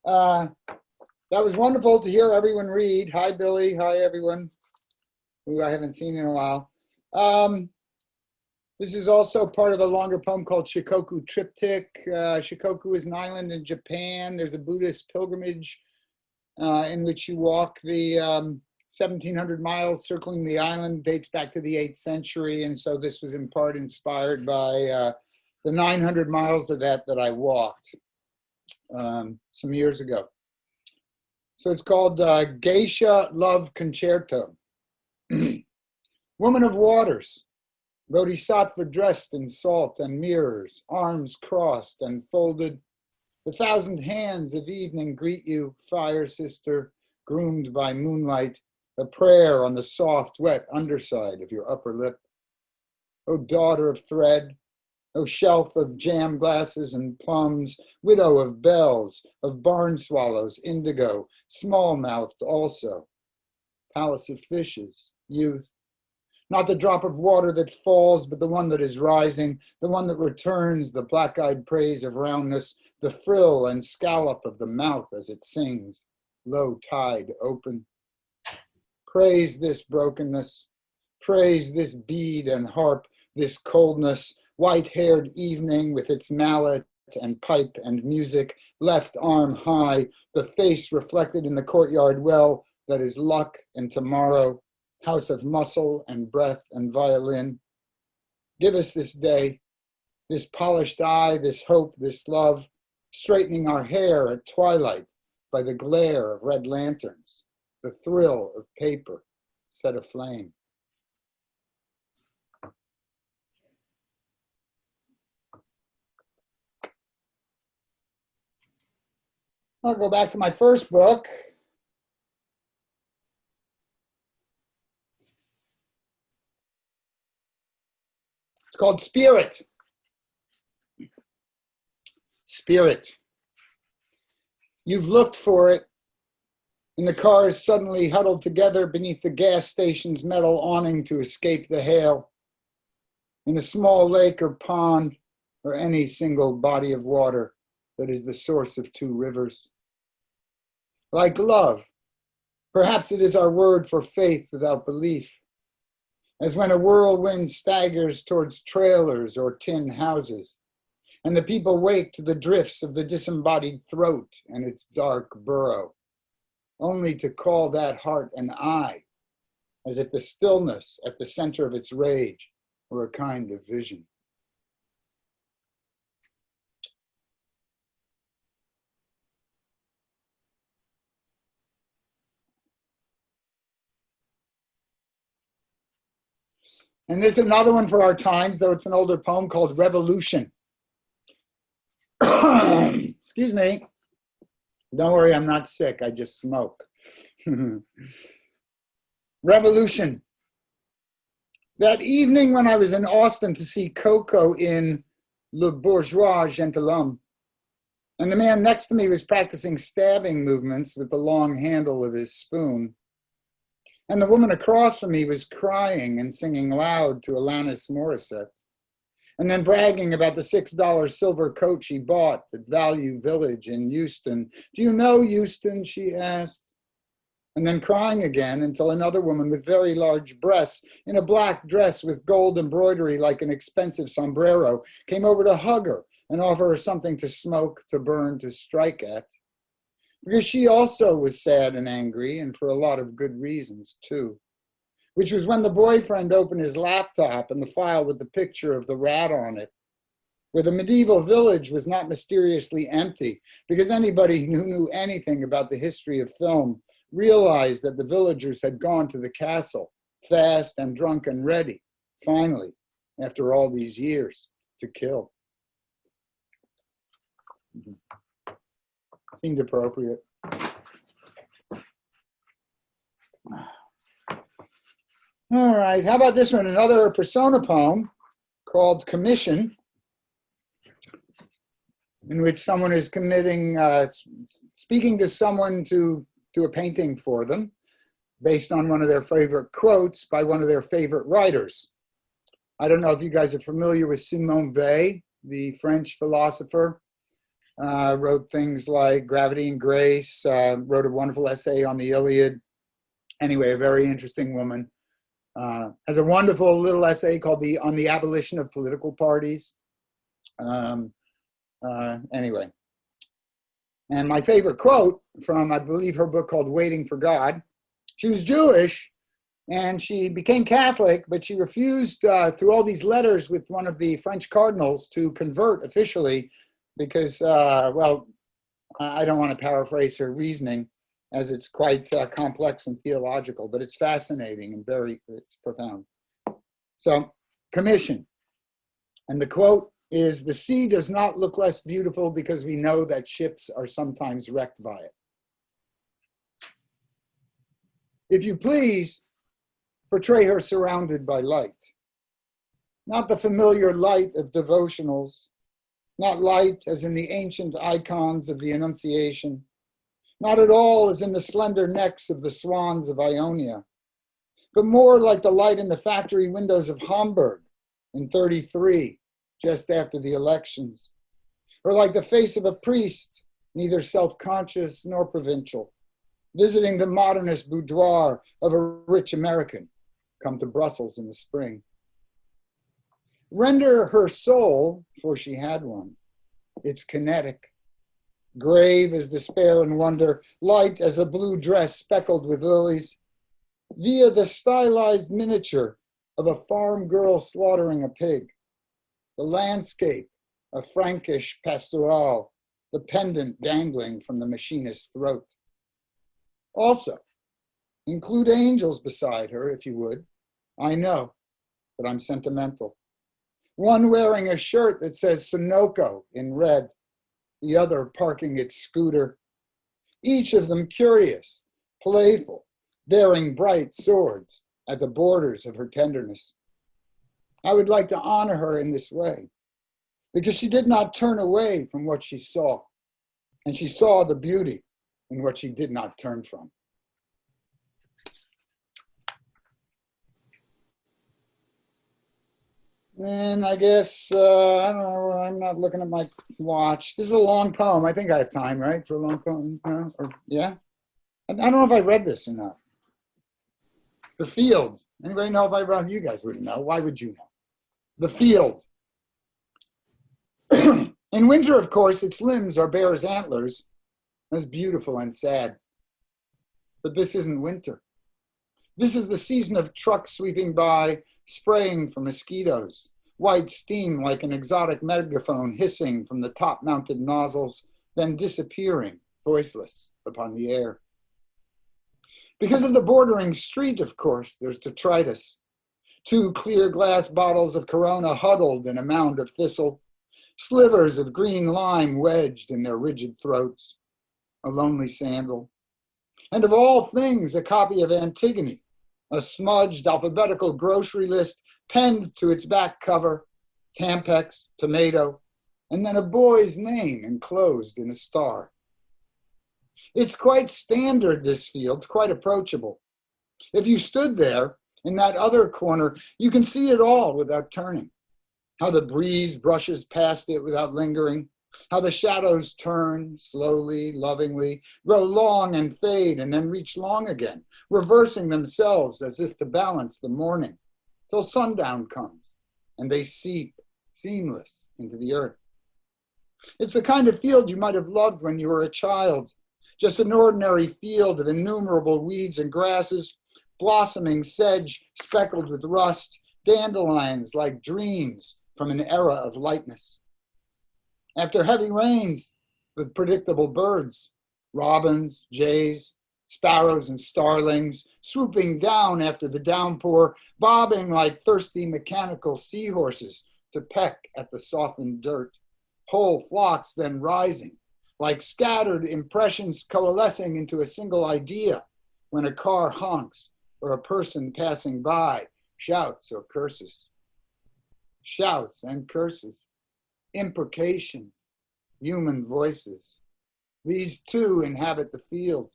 B: That was wonderful to hear everyone read. Hi, Billy. Hi, everyone who I haven't seen in a while. This is also part of a longer poem called Shikoku Triptych. Shikoku is an island in Japan. There's a Buddhist pilgrimage in which you walk the 1,700 miles circling the island, dates back to the 8th century. And so this was in part inspired by the 900 miles of that I walked some years ago. So it's called Geisha Love Concerto. Woman of waters, Bodhisattva dressed in salt and mirrors, arms crossed and folded. The 1,000 hands of evening greet you, fire sister, groomed by moonlight, a prayer on the soft, wet underside of your upper lip. O daughter of thread, O shelf of jam glasses and plums, widow of bells, of barn swallows, indigo, small-mouthed also. Palace of fishes, youth. Not the drop of water that falls, but the one that is rising, the one that returns the black-eyed praise of roundness, the frill and scallop of the mouth as it sings, low tide open. Praise this brokenness, praise this bead and harp, this coldness, white-haired evening with its mallet and pipe and music, left arm high, the face reflected in the courtyard well that is luck and tomorrow, house of muscle and breath and violin. Give us this day, this polished eye, this hope, this love, straightening our hair at twilight by the glare of red lanterns, the thrill of paper set aflame. I'll go back to my first book. It's called Spirit. Spirit. You've looked for it in the cars suddenly huddled together beneath the gas station's metal awning to escape the hail, in a small lake or pond or any single body of water that is the source of two rivers. Like love, perhaps it is our word for faith without belief, as when a whirlwind staggers towards trailers or tin houses, and the people wake to the drifts of the disembodied throat and its dark burrow, only to call that heart an eye, as if the stillness at the center of its rage were a kind of vision. And there's another one for our times, though it's an older poem called Revolution. Excuse me. Don't worry, I'm not sick. I just smoke. Revolution. That evening when I was in Austin to see Coco in Le Bourgeois Gentilhomme, and the man next to me was practicing stabbing movements with the long handle of his spoon, and the woman across from me was crying and singing loud to Alanis Morissette, and then bragging about the $6 silver coat she bought at Value Village in Houston. Do you know Houston, she asked, and then crying again until another woman with very large breasts in a black dress with gold embroidery like an expensive sombrero came over to hug her and offer her something to smoke, to burn, to strike at. Because she also was sad and angry, and for a lot of good reasons, too. Which was when the boyfriend opened his laptop and the file with the picture of the rat on it, where the medieval village was not mysteriously empty, because anybody who knew anything about the history of film realized that the villagers had gone to the castle, fast and drunk and ready, finally, after all these years, to kill. Seemed appropriate. All right, how about this one? Another persona poem called Commission, in which someone is committing, speaking to someone to do a painting for them based on one of their favorite quotes by one of their favorite writers. I don't know if you guys are familiar with Simone Weil, the French philosopher. Wrote things like Gravity and Grace, wrote a wonderful essay on the Iliad. Anyway, a very interesting woman. Has a wonderful little essay called On the Abolition of Political Parties. Anyway. And my favorite quote from, I believe, her book called Waiting for God. She was Jewish and she became Catholic, but she refused through all these letters with one of the French cardinals to convert officially because, well, I don't want to paraphrase her reasoning as it's quite complex and theological, but it's fascinating and it's profound. So, Commission. And the quote is, "The sea does not look less beautiful because we know that ships are sometimes wrecked by it. If you please, portray her surrounded by light. Not the familiar light of devotionals, not light as in the ancient icons of the Annunciation, not at all as in the slender necks of the swans of Ionia, but more like the light in the factory windows of Hamburg in 33, just after the elections, or like the face of a priest, neither self-conscious nor provincial, visiting the modernist boudoir of a rich American come to Brussels in the spring. Render her soul, for she had one. It's kinetic, grave as despair and wonder, light as a blue dress speckled with lilies, via the stylized miniature of a farm girl slaughtering a pig, the landscape, a Frankish pastoral, the pendant dangling from the machinist's throat. Also, include angels beside her, if you would. I know, but I'm sentimental. One wearing a shirt that says Sunoco in red, the other parking its scooter. Each of them curious, playful, bearing bright swords at the borders of her tenderness. I would like to honor her in this way, because she did not turn away from what she saw, and she saw the beauty in what she did not turn from. And I guess, I don't know, I'm not looking at my watch. This is a long poem. I think I have time, right, for a long poem? Yeah? I don't know if I read this or not. The Field. Anybody know if I read? You guys wouldn't know. Why would you know? The Field. In winter, of course, its limbs are bare as antlers. That's beautiful and sad. But this isn't winter. This is the season of trucks sweeping by, spraying for mosquitoes, white steam like an exotic megaphone hissing from the top-mounted nozzles, then disappearing, voiceless, upon the air. Because of the bordering street, of course, there's detritus. 2 clear glass bottles of Corona huddled in a mound of thistle, slivers of green lime wedged in their rigid throats, a lonely sandal. And of all things, a copy of Antigone, a smudged alphabetical grocery list penned to its back cover, Tampex, tomato, and then a boy's name enclosed in a star. It's quite standard, this field, quite approachable. If you stood there, in that other corner, you can see it all without turning. How the breeze brushes past it without lingering, how the shadows turn slowly, lovingly, grow long and fade, and then reach long again, reversing themselves as if to balance the morning, till sundown comes, and they seep, seamless, into the earth. It's the kind of field you might have loved when you were a child, just an ordinary field of innumerable weeds and grasses, blossoming sedge speckled with rust, dandelions like dreams from an era of lightness. After heavy rains, with predictable birds, robins, jays, sparrows, and starlings, swooping down after the downpour, bobbing like thirsty mechanical seahorses to peck at the softened dirt, whole flocks then rising, like scattered impressions coalescing into a single idea when a car honks or a person passing by shouts or curses. Shouts and curses, imprecations, human voices. These too inhabit the field.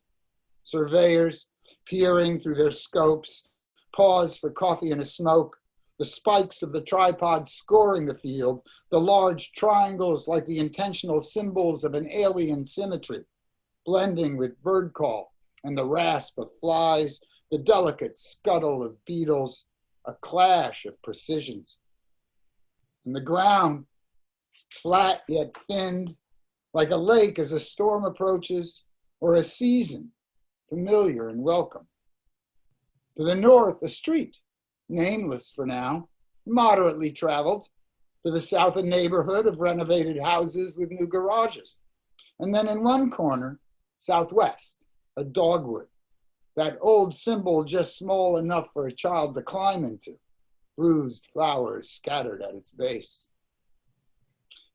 B: Surveyors, peering through their scopes, pause for coffee and a smoke, the spikes of the tripods scoring the field, the large triangles like the intentional symbols of an alien symmetry, blending with bird call and the rasp of flies, the delicate scuttle of beetles, a clash of precisions. And the ground, flat yet thinned, like a lake as a storm approaches, or a season, familiar and welcome. To the north, a street, nameless for now, moderately traveled. To the south, a neighborhood of renovated houses with new garages. And then in one corner, southwest, a dogwood, that old symbol just small enough for a child to climb into, bruised flowers scattered at its base.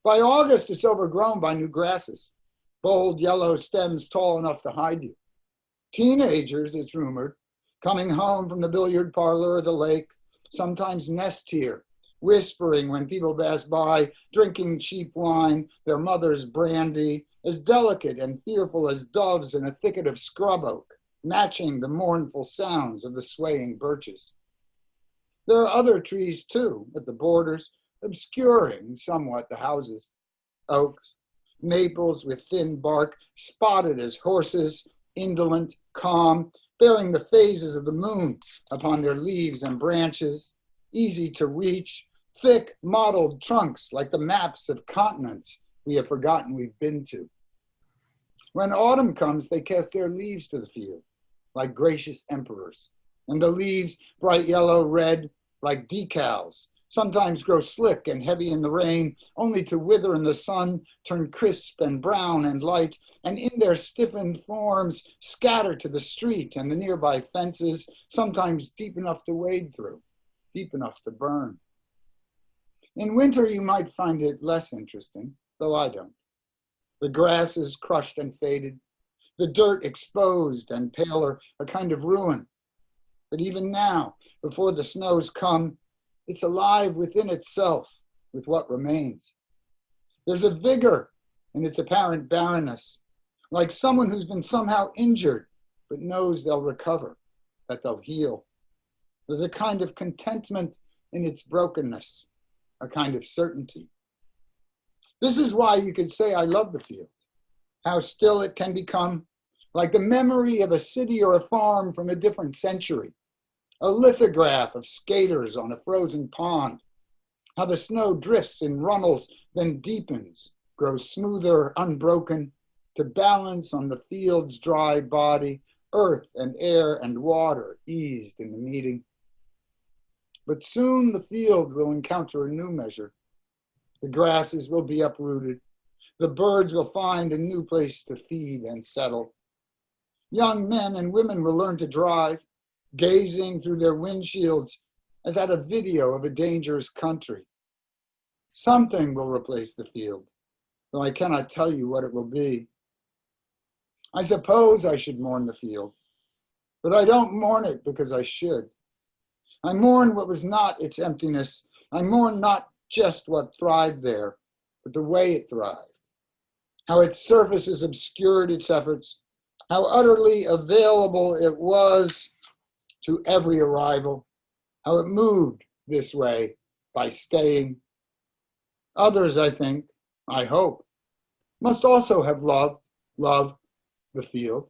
B: By August, it's overgrown by new grasses, bold yellow stems tall enough to hide you. Teenagers, it's rumored, coming home from the billiard parlor or the lake, sometimes nest here, whispering when people pass by, drinking cheap wine, their mother's brandy, as delicate and fearful as doves in a thicket of scrub oak, matching the mournful sounds of the swaying birches. There are other trees too, at the borders, obscuring somewhat the houses. Oaks, maples with thin bark, spotted as horses, indolent, calm, bearing the phases of the moon upon their leaves and branches, easy to reach, thick mottled trunks like the maps of continents we have forgotten we've been to. When autumn comes, they cast their leaves to the field like gracious emperors, and the leaves, bright yellow, red, like decals, sometimes grow slick and heavy in the rain, only to wither in the sun, turn crisp and brown and light, and in their stiffened forms scatter to the street and the nearby fences, sometimes deep enough to wade through, deep enough to burn. In winter, you might find it less interesting, though I don't. The grass is crushed and faded, the dirt exposed and paler, a kind of ruin. But even now, before the snows come, it's alive within itself with what remains. There's a vigor in its apparent barrenness, like someone who's been somehow injured, but knows they'll recover, that they'll heal. There's a kind of contentment in its brokenness, a kind of certainty. This is why you could say I love the field, how still it can become, like the memory of a city or a farm from a different century, a lithograph of skaters on a frozen pond, how the snow drifts in runnels, then deepens, grows smoother, unbroken, to balance on the field's dry body, earth and air and water eased in the meeting. But soon the field will encounter a new measure. The grasses will be uprooted. The birds will find a new place to feed and settle. Young men and women will learn to drive, gazing through their windshields as at a video of a dangerous country. Something will replace the field, though I cannot tell you what it will be. I suppose I should mourn the field, but I don't mourn it because I should. I mourn what was not its emptiness. I mourn not just what thrived there, but the way it thrived, how its surfaces obscured its efforts, how utterly available it was to every arrival, how it moved this way by staying. Others, I think, I hope, must also have loved the field.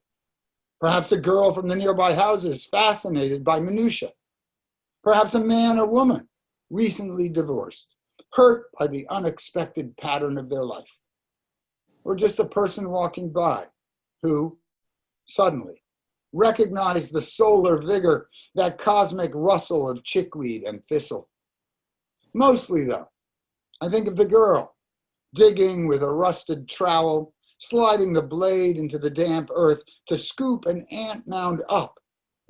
B: Perhaps a girl from the nearby houses fascinated by minutiae. Perhaps a man or woman recently divorced, hurt by the unexpected pattern of their life. Or just a person walking by who, suddenly, recognized the solar vigor, that cosmic rustle of chickweed and thistle. Mostly, though, I think of the girl, digging with a rusted trowel, sliding the blade into the damp earth to scoop an ant mound up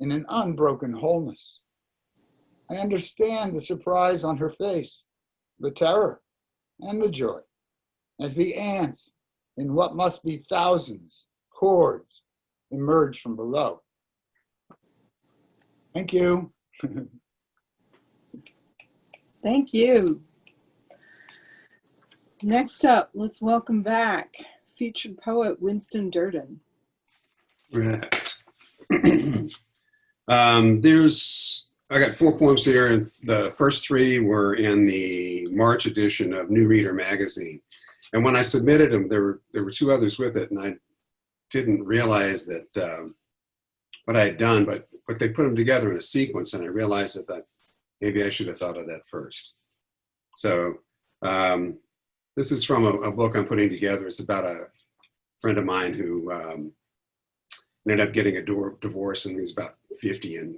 B: in an unbroken wholeness. I understand the surprise on her face, the terror and the joy, as the ants, in what must be thousands, hordes, emerge from below. Thank you.
A: Thank you. Next up, let's welcome back featured poet Winston Durden.
C: Right. I got 4 poems here, and the first 3 were in the March edition of New Reader magazine. And when I submitted them, there were 2 others with it, and I didn't realize that what I had done, but they put them together in a sequence, and I realized that maybe I should have thought of that first. So this is from a book I'm putting together. It's about a friend of mine who ended up getting a divorce, and he was about 50 and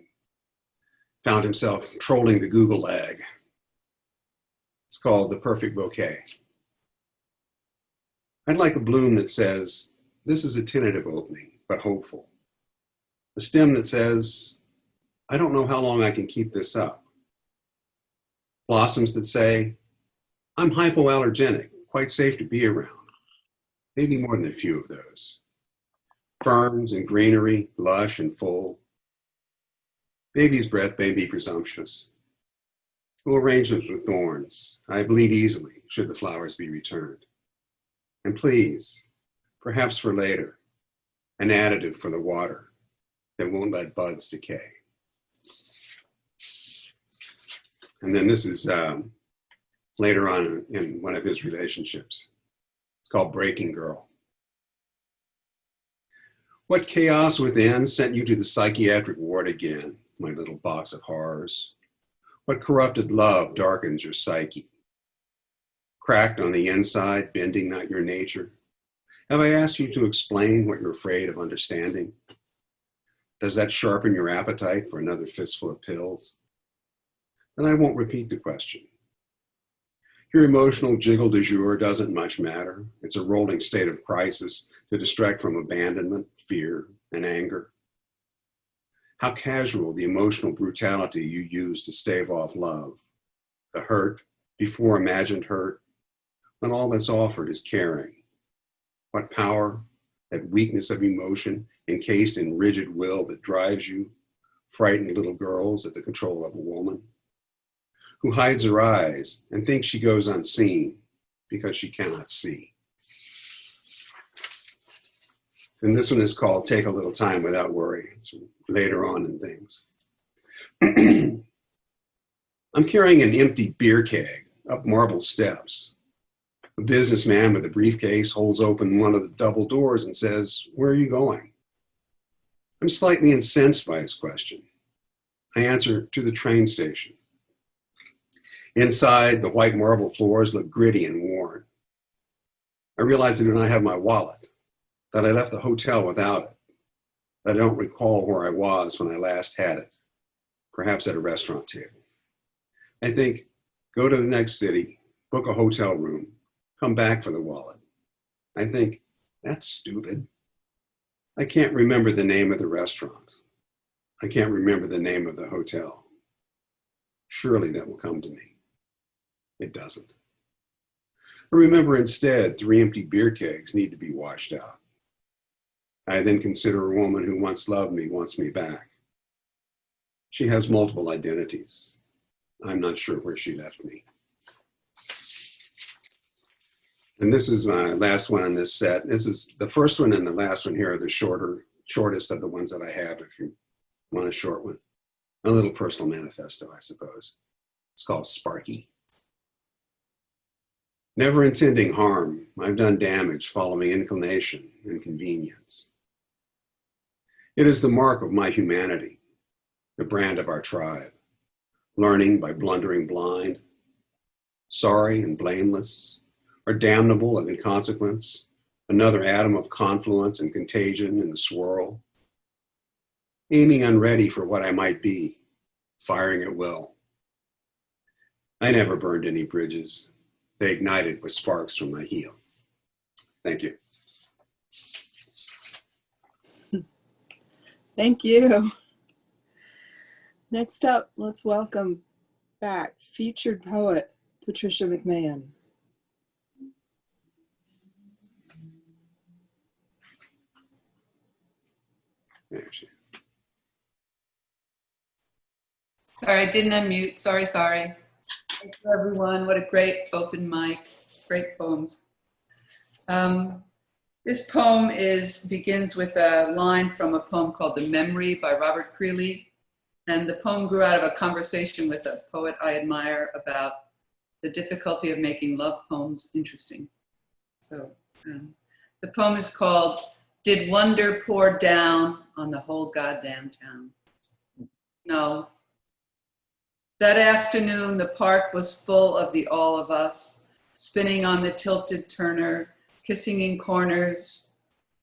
C: found himself trolling the Google egg. It's called The Perfect Bouquet. I'd like a bloom that says, this is a tentative opening, but hopeful. A stem that says, I don't know how long I can keep this up. Blossoms that say, I'm hypoallergenic, quite safe to be around. Maybe more than a few of those. Ferns and greenery, lush and full. Baby's breath may be presumptuous. No arrangements with thorns. I bleed easily, should the flowers be returned. And please, perhaps for later, an additive for the water that won't let buds decay. And then this is later on in one of his relationships. It's called Breaking Girl. What chaos within sent you to the psychiatric ward again, my little box of horrors? What corrupted love darkens your psyche? Cracked on the inside, bending not your nature? Have I asked you to explain what you're afraid of understanding? Does that sharpen your appetite for another fistful of pills? Then I won't repeat the question. Your emotional jiggle du jour doesn't much matter. It's a rolling state of crisis to distract from abandonment, fear, and anger. How casual the emotional brutality you use to stave off love, the hurt before imagined hurt, when all that's offered is caring. What power, that weakness of emotion encased in rigid will that drives you, frightened little girls at the control of a woman, who hides her eyes and thinks she goes unseen because she cannot see. And this one is called Take a Little Time Without Worry. It's later on in things. I'm carrying an empty beer keg up marble steps. A businessman with a briefcase holds open one of the double doors and says, "Where are you going?" I'm slightly incensed by his question. I answer, "To the train station." Inside, the white marble floors look gritty and worn. I realize I do not have my wallet, that I left the hotel without it, that I don't recall where I was when I last had it, perhaps at a restaurant table. I think, go to the next city, book a hotel room, come back for the wallet. I think, that's stupid. I can't remember the name of the restaurant. I can't remember the name of the hotel. Surely that will come to me. It doesn't. I remember instead 3 empty beer kegs need to be washed out. I then consider a woman who once loved me wants me back. She has multiple identities. I'm not sure where she left me. And this is my last one on this set. This is the first one and the last one here are the shortest of the ones that I have if you want a short one. A little personal manifesto, I suppose. It's called Sparky. Never intending harm, I've done damage following inclination and convenience. It is the mark of my humanity, the brand of our tribe, learning by blundering blind, sorry and blameless, or damnable and in consequence, another atom of confluence and contagion in the swirl, aiming unready for what I might be, firing at will. I never burned any bridges. They ignited with sparks from my heels. Thank you.
A: Thank you. Next up, let's welcome back featured poet Patricia McMahon.
C: There she is.
F: Sorry, I didn't unmute. Sorry. Thank you, everyone. What a great open mic. Great poems. This poem begins with a line from a poem called The Memory by Robert Creeley. And the poem grew out of a conversation with a poet I admire about the difficulty of making love poems interesting. So the poem is called Did Wonder Pour Down on the Whole Goddamn Town? No. That afternoon, the park was full of the all of us, spinning on the tilted turner, kissing in corners.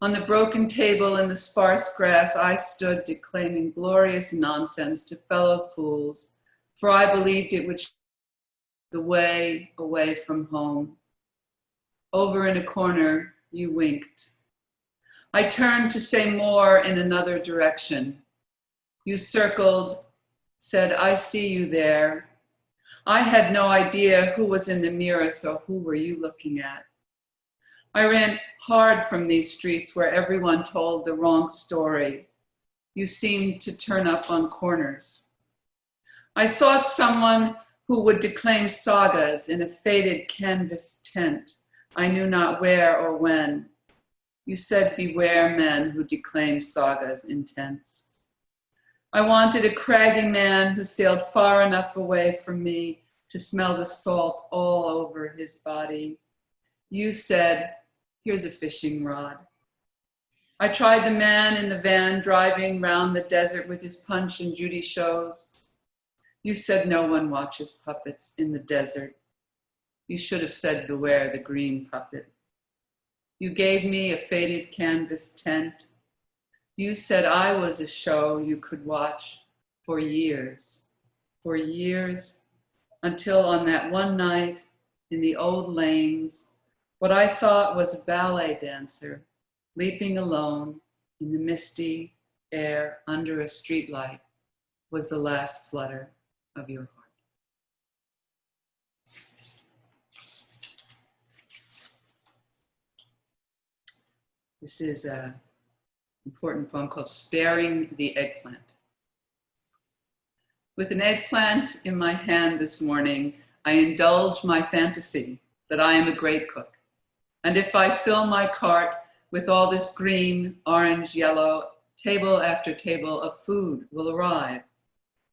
F: On the broken table in the sparse grass, I stood declaiming glorious nonsense to fellow fools, for I believed it would show the way away from home. Over in a corner, you winked. I turned to say more in another direction. You circled, said, I see you there. I had no idea who was in the mirror, so who were you looking at? I ran hard from these streets where everyone told the wrong story. You seemed to turn up on corners. I sought someone who would declaim sagas in a faded canvas tent, I knew not where or when. You said, beware men who declaim sagas in tents. I wanted a craggy man who sailed far enough away from me to smell the salt all over his body. You said, here's a fishing rod. I tried the man in the van driving round the desert with his Punch and Judy shows. You said no one watches puppets in the desert. You should have said beware the green puppet. You gave me a faded canvas tent. You said I was a show you could watch for years, until on that one night in the old lanes, what I thought was a ballet dancer leaping alone in the misty air under a streetlight was the last flutter of your heart. This is an important poem called Sparing the Eggplant. With an eggplant in my hand this morning, I indulge my fantasy that I am a great cook. And if I fill my cart with all this green, orange, yellow, table after table of food will arrive,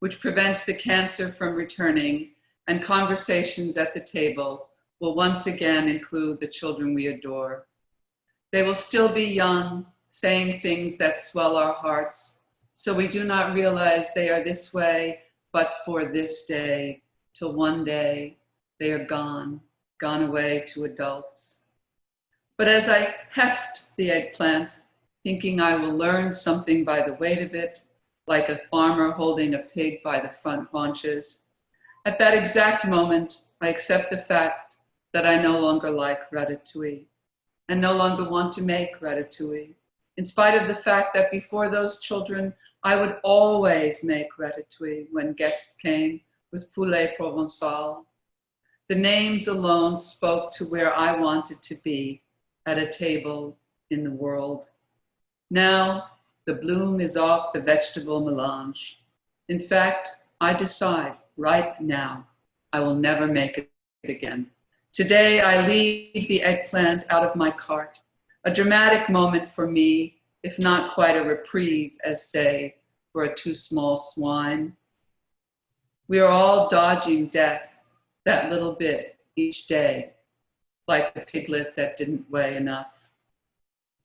F: which prevents the cancer from returning, and conversations at the table will once again include the children we adore. They will still be young, saying things that swell our hearts, so we do not realize they are this way, but for this day, till one day they are gone away to adults. But as I heft the eggplant, thinking I will learn something by the weight of it, like a farmer holding a pig by the front haunches, at that exact moment, I accept the fact that I no longer like ratatouille and no longer want to make ratatouille, in spite of the fact that before those children, I would always make ratatouille when guests came with poulet provençal. The names alone spoke to where I wanted to be at a table in the world. Now, the bloom is off the vegetable melange. In fact, I decide right now I will never make it again. Today, I leave the eggplant out of my cart, a dramatic moment for me, if not quite a reprieve, as say, for a too small swine. We are all dodging death that little bit each day, like the piglet that didn't weigh enough.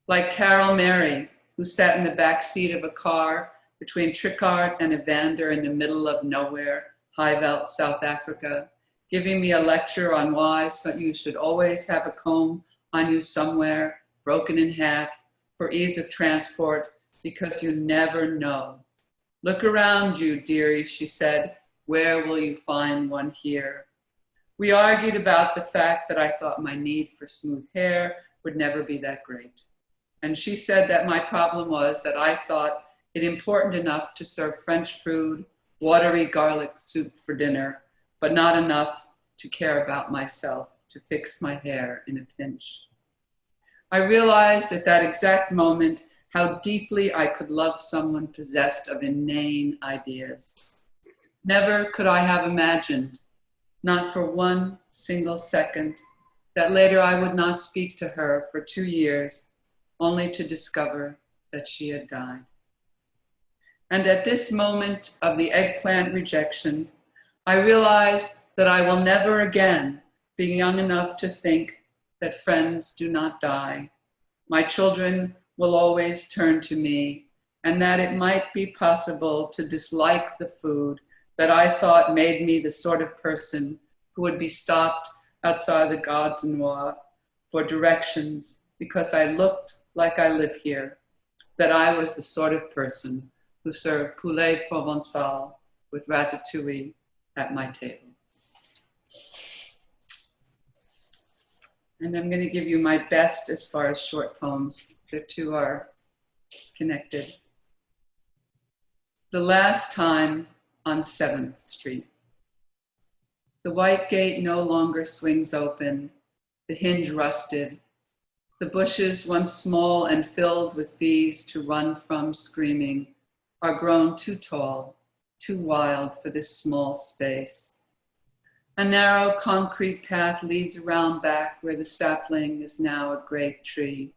F: Like Carol Mary, who sat in the back seat of a car between Trichard and Evander in the middle of nowhere, Highveld, South Africa, giving me a lecture on why you should always have a comb on you somewhere, broken in half, for ease of transport, because you never know. Look around you, dearie, she said. Where will you find one here? We argued about the fact that I thought my need for smooth hair would never be that great. And she said that my problem was that I thought it important enough to serve French food, watery garlic soup for dinner, but not enough to care about myself, to fix my hair in a pinch. I realized at that exact moment how deeply I could love someone possessed of inane ideas. Never could I have imagined, not for one single second, that later I would not speak to her for 2 years, only to discover that she had died. And at this moment of the eggplant rejection, I realized that I will never again be young enough to think that friends do not die. My children will always turn to me, and that it might be possible to dislike the food that I thought made me the sort of person who would be stopped outside the Gare du Nord for directions because I looked like I live here, that I was the sort of person who served poulet provençal with ratatouille at my table. And I'm going to give you my best as far as short poems. The two are connected. The last time on 7th Street. The white gate no longer swings open, the hinge rusted. The bushes, once small and filled with bees to run from screaming, are grown too tall, too wild for this small space. A narrow concrete path leads around back where the sapling is now a great tree.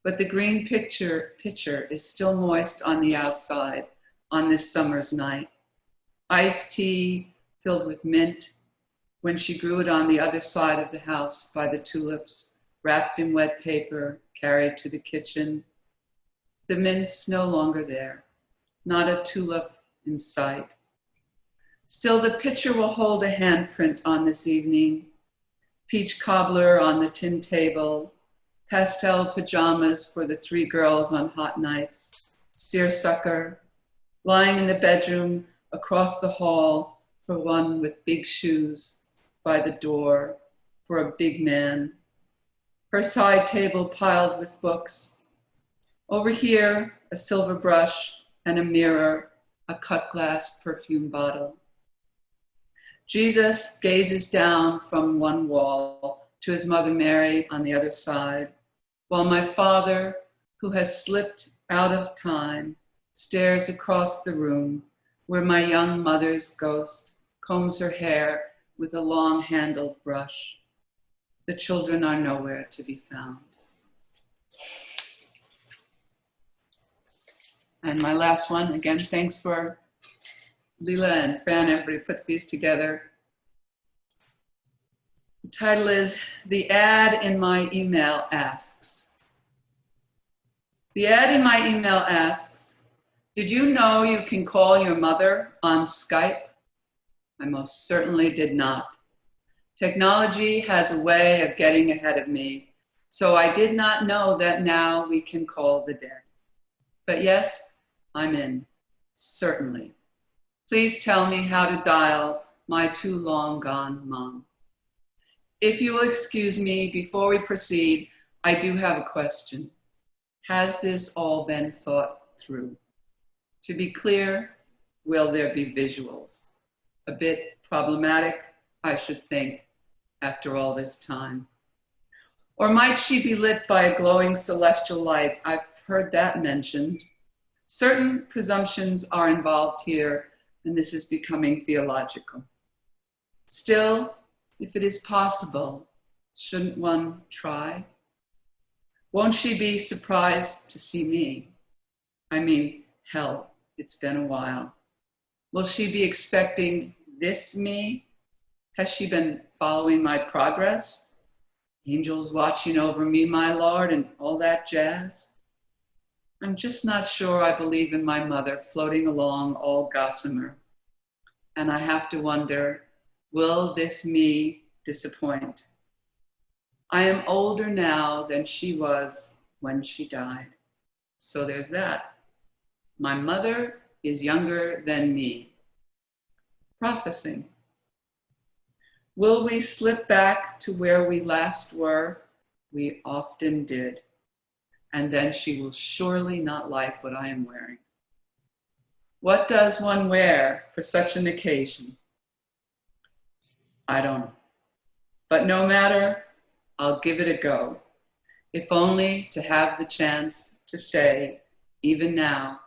F: But the green pitcher is still moist on the outside on this summer's night. Iced tea filled with mint when she grew it on the other side of the house by the tulips, wrapped in wet paper, carried to the kitchen. The mint's no longer there, not a tulip in sight. Still, the picture will hold a handprint on this evening. Peach cobbler on the tin table, pastel pajamas for the 3 girls on hot nights, seersucker, lying in the bedroom across the hall for one with big shoes by the door for a big man. Her side table piled with books. Over here, a silver brush and a mirror, a cut glass perfume bottle. Jesus gazes down from one wall to his mother Mary on the other side, while my father, who has slipped out of time, stares across the room where my young mother's ghost combs her hair with a long-handled brush. The children are nowhere to be found. And my last one, again, thanks for Leela and Fran, everybody puts these together. The title is The Ad in My Email Asks. The ad in my email asks, did you know you can call your mother on Skype? I most certainly did not. Technology has a way of getting ahead of me, so I did not know that now we can call the dead. But yes, I'm in, certainly. Please tell me how to dial my too long gone mom. If you will excuse me, before we proceed, I do have a question. Has this all been thought through? To be clear, will there be visuals? A bit problematic, I should think, after all this time. Or might she be lit by a glowing celestial light? I've heard that mentioned. Certain presumptions are involved here, and this is becoming theological. Still, if it is possible, shouldn't one try? Won't she be surprised to see me? I mean, hell, it's been a while. Will she be expecting this me? Has she been following my progress? Angels watching over me, my Lord, and all that jazz? I'm just not sure I believe in my mother floating along all gossamer. And I have to wonder, will this me disappoint? I am older now than she was when she died. So there's that. My mother is younger than me. Processing. Will we slip back to where we last were? We often did. And then she will surely not like what I am wearing. What does one wear for such an occasion? I don't know. But no matter, I'll give it a go, if only to have the chance to say, even now,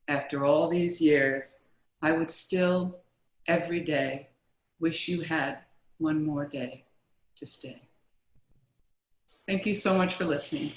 F: after all these years, I would still, every day, wish you had one more day to stay. Thank you so much for listening.